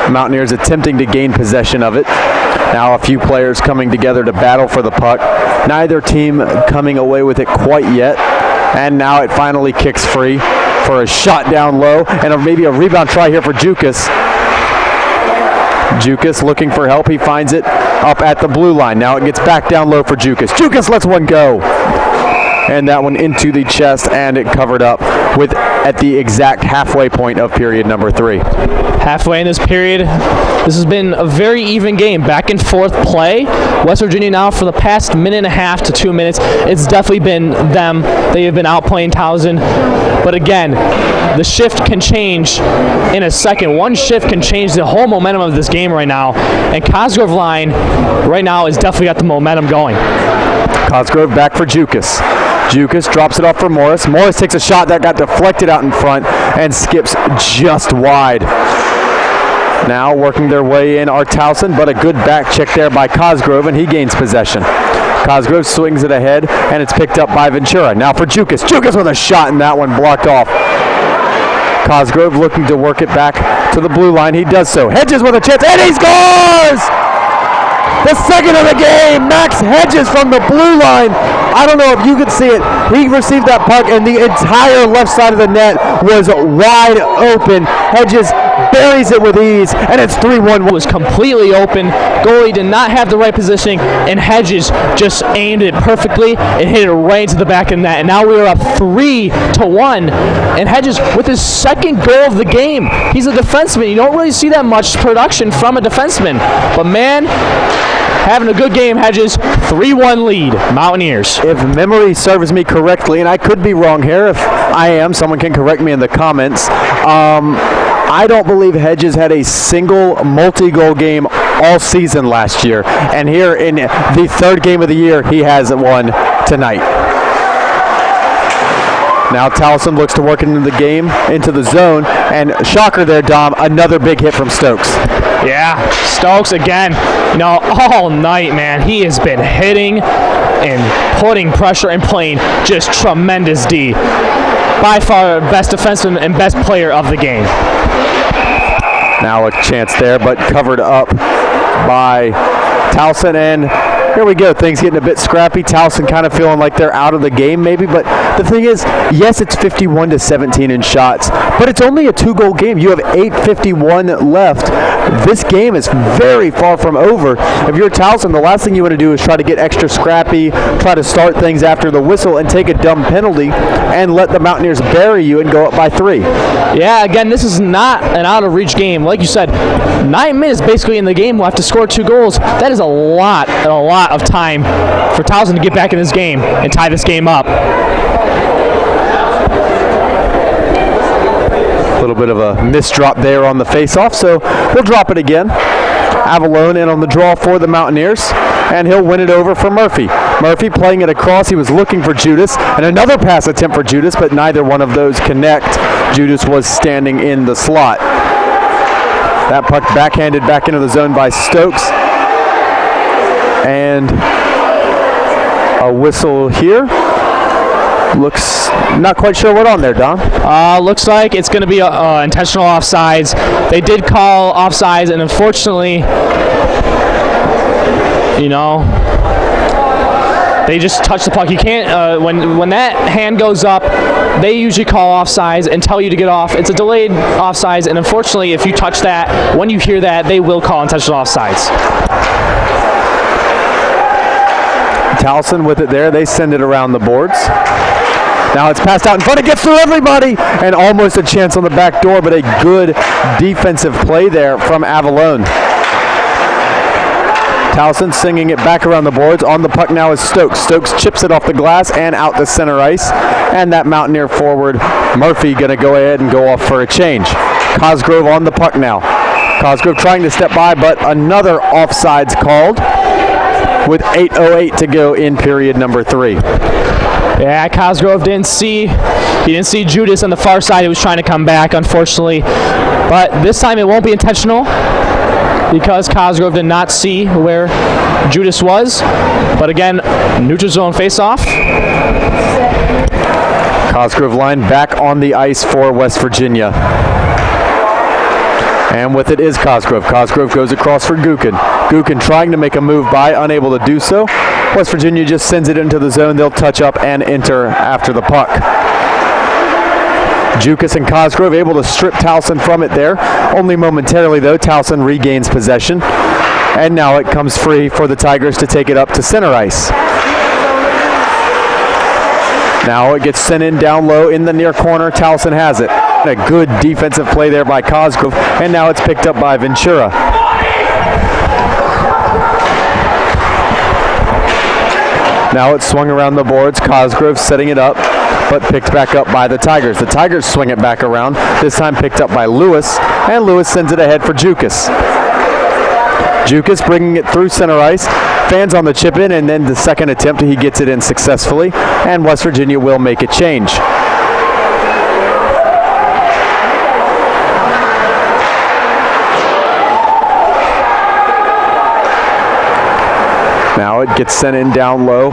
Mountaineers attempting to gain possession of it. Now a few players coming together to battle for the puck. Neither team coming away with it quite yet. And now it finally kicks free for a shot down low and maybe a rebound try here for Jukas. Jukas looking for help. He finds it up at the blue line. Now it gets back down low for Jukas. Jukas lets one go. and that one into the chest, and it covered up with at the exact halfway point of period number 3. Halfway in this period, this has been a very even game, back and forth play. West Virginia now for the past minute and a half to 2 minutes, it's definitely been them. They have been outplaying Towson, but again, the shift can change in a second. One shift can change the whole momentum of this game right now, and Cosgrove line right now has definitely got the momentum going. Cosgrove back for Jukas. Jukas drops it off for Morris. Morris takes a shot that got deflected out in front and skips just wide. Now working their way in are Towson, but a good back check there by Cosgrove, and he gains possession. Cosgrove swings it ahead, and it's picked up by Ventura. Now for Jukas. Jukas with a shot, and that one blocked off. Cosgrove looking to work it back to the blue line. He does so. Hedges with a chance, and he scores! The second of the game, Max Hedges from the blue line. I don't know if you could see it. He received that puck, and the entire left side of the net was wide open. Hedges buries it with ease, and it's 3-1. It was completely open. Goalie did not have the right positioning, and Hedges just aimed it perfectly and hit it right into the back of the net. And now we are up 3-1. And Hedges with his second goal of the game. He's a defenseman. You don't really see that much production from a defenseman. But man, having a good game, Hedges. 3-1 lead, Mountaineers. If memory serves me correctly, and I could be wrong here, if I am, someone can correct me in the comments. I don't believe Hedges had a single multi-goal game all season last year. And here in the third game of the year, he has one tonight. Now Towson looks to work into the game, into the zone, and shocker there, Dom, another big hit from Stokes. Yeah, Stokes again, all night, man. He has been hitting and putting pressure and playing just tremendous D. By far best defenseman and best player of the game. Now a chance there, but covered up by Towson, and here we go. Things getting a bit scrappy. Towson kind of feeling like they're out of the game maybe, but the thing is, yes, it's 51-17 in shots, but it's only a 2-goal game. You have 8:51 left. This game is very far from over. If you're Towson, the last thing you want to do is try to get extra scrappy, try to start things after the whistle and take a dumb penalty and let the Mountaineers bury you and go up by 3. Yeah, again, this is not an out-of-reach game. Like you said, 9 minutes basically in the game. We'll have to score 2 goals. That is a lot of time for Towson to get back in this game and tie this game up. A little bit of a misdrop there on the face-off, so we'll drop it again. Avalone in on the draw for the Mountaineers, and he'll win it over for Murphy. Murphy playing it across. He was looking for Judas, and another pass attempt for Judas, but neither one of those connect. Judas was standing in the slot. That puck backhanded back into the zone by Stokes. And a whistle here. Looks not quite sure what on there, Don. Looks like it's going to be intentional offsides. They did call offsides, and unfortunately, they just touch the puck. You can't, when that hand goes up, they usually call offsides and tell you to get off. It's a delayed offsides, and unfortunately, if you touch that, when you hear that, they will call intentional offsides. Towson with it there. They send it around the boards. Now it's passed out in front. It gets through everybody, and almost a chance on the back door, but a good defensive play there from Avalone. Towson singing it back around the boards. On the puck now is Stokes. Stokes chips it off the glass and out to center ice. And that Mountaineer forward, Murphy, going to go ahead and go off for a change. Cosgrove on the puck now. Cosgrove trying to step by, but another offsides called with 8:08 to go in period number 3. Yeah, Cosgrove didn't see Judas on the far side. He was trying to come back, unfortunately. But this time it won't be intentional, because Cosgrove did not see where Judas was. But again, neutral zone face-off. Cosgrove line back on the ice for West Virginia. And with it is Cosgrove. Cosgrove goes across for Gukin. Gukin trying to make a move by, unable to do so. West Virginia just sends it into the zone. They'll touch up and enter after the puck. Jukas and Cosgrove able to strip Towson from it there. Only momentarily, though. Towson regains possession. And now it comes free for the Tigers to take it up to center ice. Now it gets sent in down low in the near corner. Towson has it. A good defensive play there by Cosgrove, and now it's picked up by Ventura. Now it's swung around the boards. Cosgrove setting it up, but picked back up by the Tigers. The Tigers swing it back around, this time picked up by Lewis, and Lewis sends it ahead for Jukas. Jukas bringing it through center ice. Fans on the chip in, and then the second attempt he gets it in successfully, and West Virginia will make a change. Now it gets sent in down low,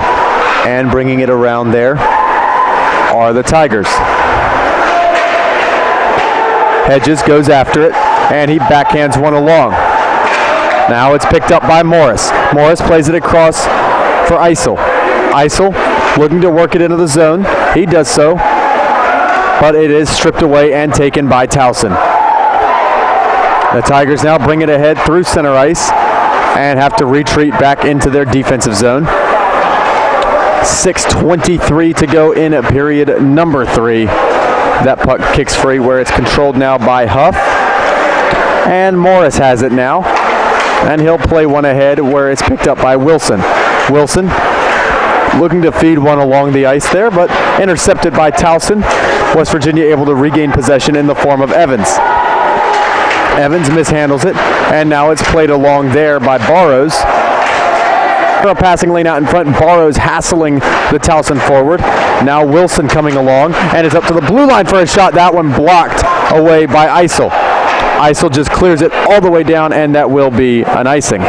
and bringing it around there are the Tigers. Hedges goes after it, and he backhands one along. Now it's picked up by Morris. Morris plays it across for Eisel. Eisel looking to work it into the zone. He does so, but it is stripped away and taken by Towson. The Tigers now bring it ahead through center ice and have to retreat back into their defensive zone. 6:23 to go in period number 3. That puck kicks free where it's controlled now by Huff. And Morris has it now. And he'll play one ahead where it's picked up by Wilson. Wilson looking to feed one along the ice there, but intercepted by Towson. West Virginia able to regain possession in the form of Evans. Evans mishandles it, and now it's played along there by Barrows. A passing lane out in front, Barrows hassling the Towson forward. Now Wilson coming along, and is up to the blue line for a shot. That one blocked away by Eisel. Eisel just clears it all the way down, and that will be an icing.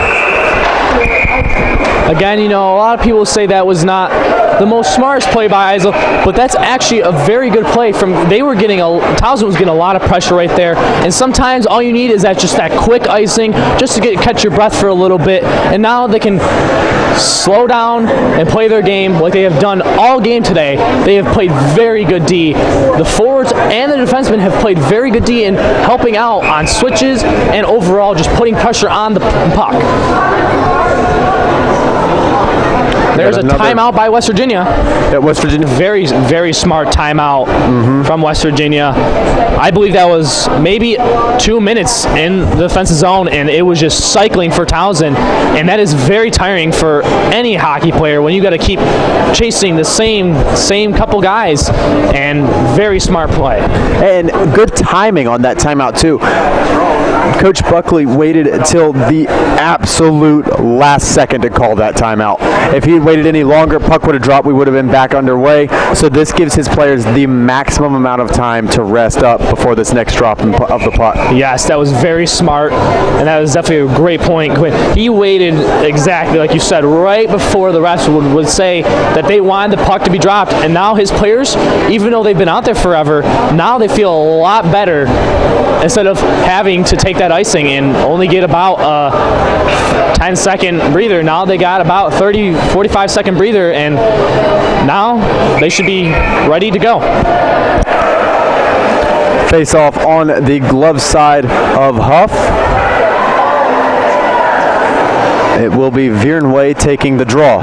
Again, a lot of people say that was not the most smartest play by Eisel, but that's actually a very good play. Towson was getting a lot of pressure right there, and sometimes all you need is just that quick icing, just to catch your breath for a little bit, and now they can slow down and play their game like they have done all game today. They have played very good D. The forwards and the defensemen have played very good D in helping out on switches and overall just putting pressure on the puck. There's a timeout by West Virginia. West Virginia. Very, very smart timeout from West Virginia. I believe that was maybe 2 minutes in the defensive zone, and it was just cycling for Towson. And that is very tiring for any hockey player when you got to keep chasing the same couple guys. And very smart play. And good timing on that timeout, too. Coach Buckley waited until the absolute last second to call that timeout. If he had waited any longer, puck would have dropped, we would have been back underway. So this gives his players the maximum amount of time to rest up before this next drop of the puck. Yes, that was very smart, and that was definitely a great point. He waited exactly like you said, right before the refs would say that they wanted the puck to be dropped, and now his players, even though they've been out there forever, now they feel a lot better instead of having to take that icing and only get about a 10-second breather. Now they got about 30, 45-second breather, and now they should be ready to go. Face off on the glove side of Huff. It will be Viernway taking the draw.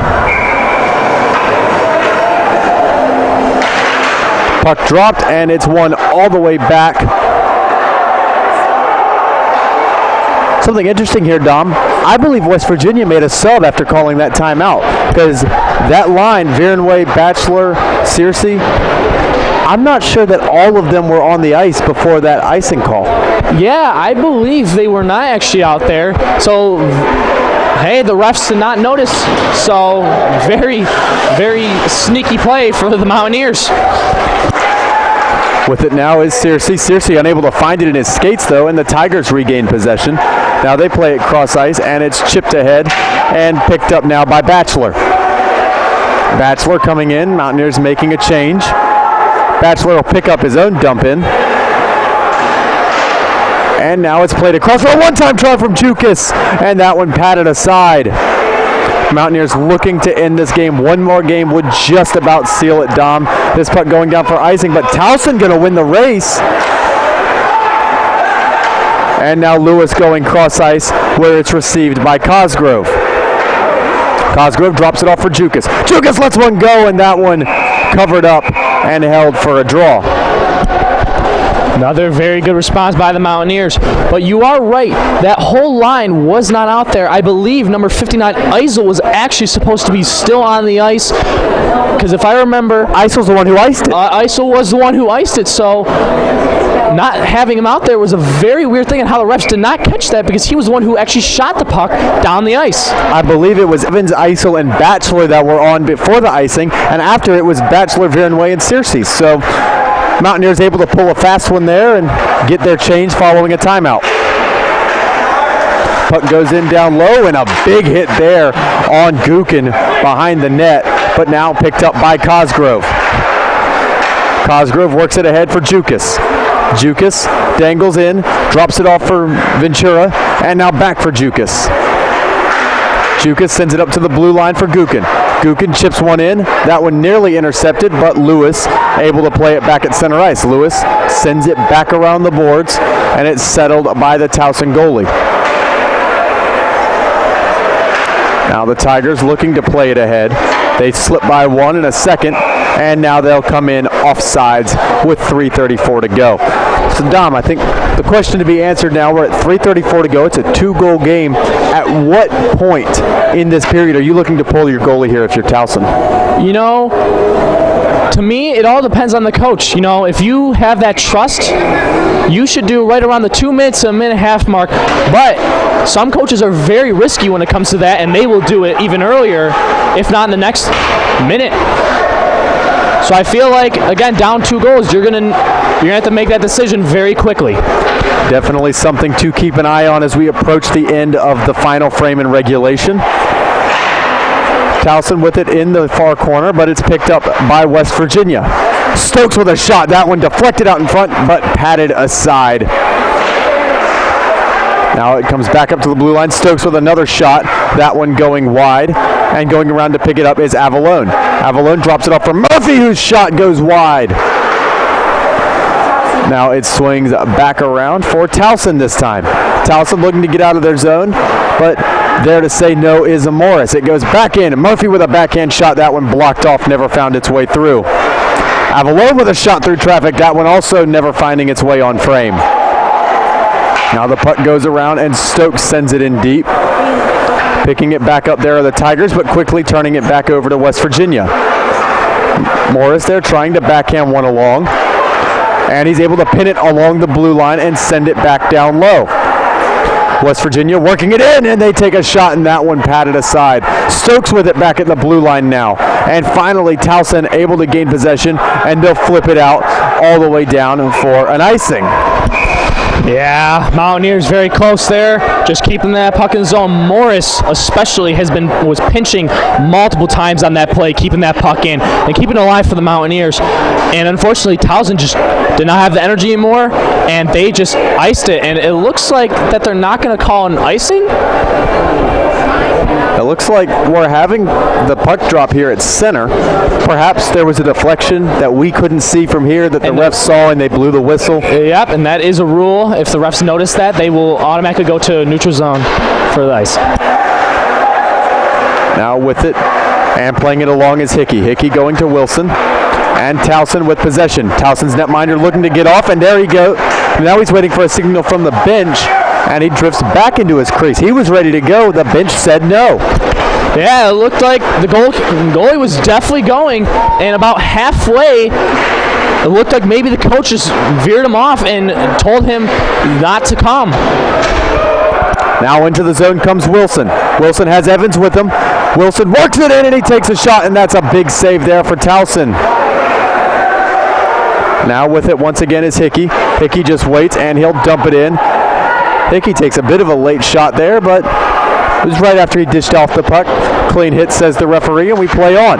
Puck dropped, and it's won all the way back. Something interesting here, Dom. I believe West Virginia made a sub after calling that timeout, because that line, Viernway, Batchelor, Searcy, I'm not sure that all of them were on the ice before that icing call. Yeah, I believe they were not actually out there. So, hey, the refs did not notice. So, very, very sneaky play for the Mountaineers. With it now is Searcy. Searcy unable to find it in his skates, though, and the Tigers regain possession. Now they play it cross ice, and it's chipped ahead and picked up now by Batchelor. Batchelor coming in. Mountaineers making a change. Batchelor will pick up his own dump in. And now it's played across for a one-time try from Jukas, and that one patted aside. Mountaineers looking to end this game. One more game would just about seal it, Dom. This puck going down for icing, but Towson going to win the race. And now Lewis going cross ice where it's received by Cosgrove. Cosgrove drops it off for Jukas. Jukas lets one go, and that one covered up and held for a draw. Another very good response by the Mountaineers. But you are right. That whole line was not out there. I believe number 59, Eisel, was actually supposed to be still on the ice. Because if I remember, Eisel's the one who iced it. Eisel was the one who iced it. So not having him out there was a very weird thing, and how the refs did not catch that because he was the one who actually shot the puck down the ice. I believe it was Evans, Eisel, and Batchelor that were on before the icing, and after it was Batchelor, Virenway, and Searcy. So Mountaineers able to pull a fast one there and get their change following a timeout. Puck goes in down low, and a big hit there on Gookin behind the net, but now picked up by Cosgrove. Cosgrove works it ahead for Jukas. Jukas dangles in, drops it off for Ventura, and now back for Jukas. Jukas sends it up to the blue line for Gookin. Gookin chips one in. That one nearly intercepted, but Lewis able to play it back at center ice. Lewis sends it back around the boards, and it's settled by the Towson goalie. Now the Tigers looking to play it ahead. They slip by one in a second, and now they'll come in offsides with 3:34 to go. So Dom, I think the question to be answered now, we're at 3:34 to go. It's a 2-goal game. At what point in this period are you looking to pull your goalie here if you're Towson? You know, to me, it all depends on the coach. You know, if you have that trust, you should do right around the 2 minutes to a minute and a half mark. But some coaches are very risky when it comes to that, and they will do it even earlier, if not in the next minute. So I feel like, again, down 2 goals, you're gonna have to make that decision very quickly. Definitely something to keep an eye on as we approach the end of the final frame in regulation. Towson with it in the far corner, but it's picked up by West Virginia. Stokes with a shot. That one deflected out in front, but patted aside. Now it comes back up to the blue line. Stokes with another shot. That one going wide. And going around to pick it up is Avalone. Avalone drops it off for Murphy, whose shot goes wide. Now it swings back around for Towson this time. Towson looking to get out of their zone, but there to say no is a Morris. It goes back in. Murphy with a backhand shot. That one blocked off, never found its way through. Avalone with a shot through traffic. That one also never finding its way on frame. Now the puck goes around and Stokes sends it in deep. Picking it back up there are the Tigers, but quickly turning it back over to West Virginia. Morris there trying to backhand one along. And he's able to pin it along the blue line and send it back down low. West Virginia working it in, and they take a shot, and that one patted aside. Stokes with it back at the blue line now. And finally, Towson able to gain possession, and they'll flip it out all the way down for an icing. Yeah, Mountaineers very close there, just keeping that puck in zone. Morris especially was pinching multiple times on that play, keeping that puck in and keeping it alive for the Mountaineers. And unfortunately, Towson just did not have the energy anymore, and they just iced it. And it looks like that they're not going to call an icing. It looks like we're having the puck drop here at center. Perhaps there was a deflection that we couldn't see from here that the refs saw and they blew the whistle. Yep, and that is a rule. If the refs notice that, they will automatically go to neutral zone for the ice. Now with it and playing it along is Hickey. Hickey going to Wilson. And Towson with possession. Towson's netminder looking to get off, and there he goes. Now he's waiting for a signal from the bench. And he drifts back into his crease. He was ready to go. The bench said no. Yeah, it looked like the goalie was definitely going, and about halfway, it looked like maybe the coach just veered him off and told him not to come. Now into the zone comes Wilson. Wilson has Evans with him. Wilson works it in, and he takes a shot, and that's a big save there for Towson. Now with it once again is Hickey. Hickey just waits, and he'll dump it in. Hickey takes a bit of a late shot there, but it was right after he dished off the puck. Clean hit, says the referee, and we play on.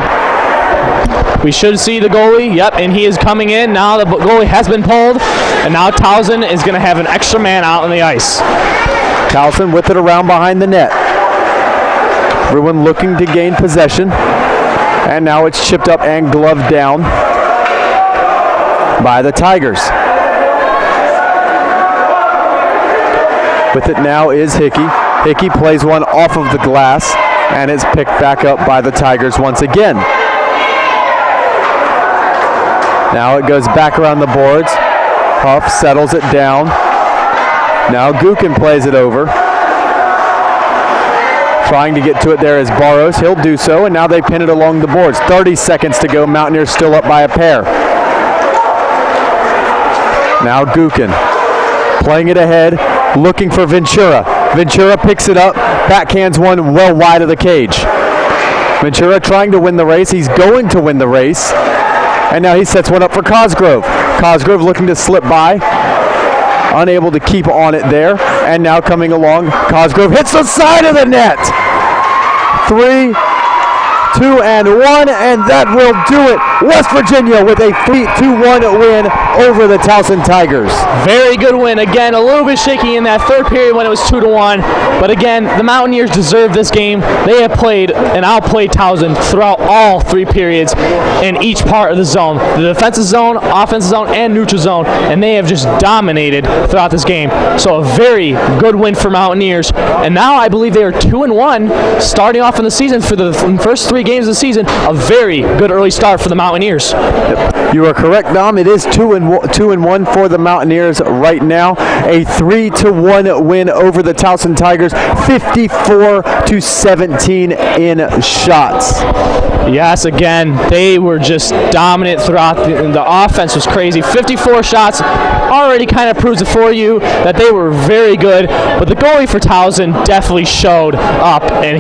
We should see the goalie, yep, and he is coming in. Now the goalie has been pulled, and now Towson is going to have an extra man out on the ice. Towson with it around behind the net. Everyone looking to gain possession, and now it's chipped up and gloved down by the Tigers. With it now is Hickey. Hickey plays one off of the glass, and it's picked back up by the Tigers once again. Now it goes back around the boards. Huff settles it down. Now Gukin plays it over. Trying to get to it there is Barros. He'll do so, and now they pin it along the boards. 30 seconds to go. Mountaineers still up by a pair. Now Gukin playing it ahead, looking for Ventura. Ventura picks it up, backhands one well wide of the cage. Ventura trying to win the race. He's going to win the race. And now he sets one up for Cosgrove. Cosgrove looking to slip by. Unable to keep on it there. And now coming along, Cosgrove hits the side of the net. 3, 2, and 1, and that will do it. West Virginia with a 3-1 win over the Towson Tigers. Very good win. Again, a little bit shaky in that third period when it was 2-1. But again, the Mountaineers deserve this game. They have played and outplayed Towson throughout all 3 periods in each part of the zone. The defensive zone, offensive zone, and neutral zone. And they have just dominated throughout this game. So a very good win for Mountaineers. And now I believe they are 2-1 starting off in the season for the first 3 games of the season. A very good early start for the Mountaineers. You are correct, Dom. It is 2-1 for the Mountaineers right now. A 3-1 win over the Towson Tigers, 54-17 in shots. Yes, again, they were just dominant throughout. The offense was crazy. 54 shots already kind of proves it for you that they were very good. But the goalie for Towson definitely showed up, and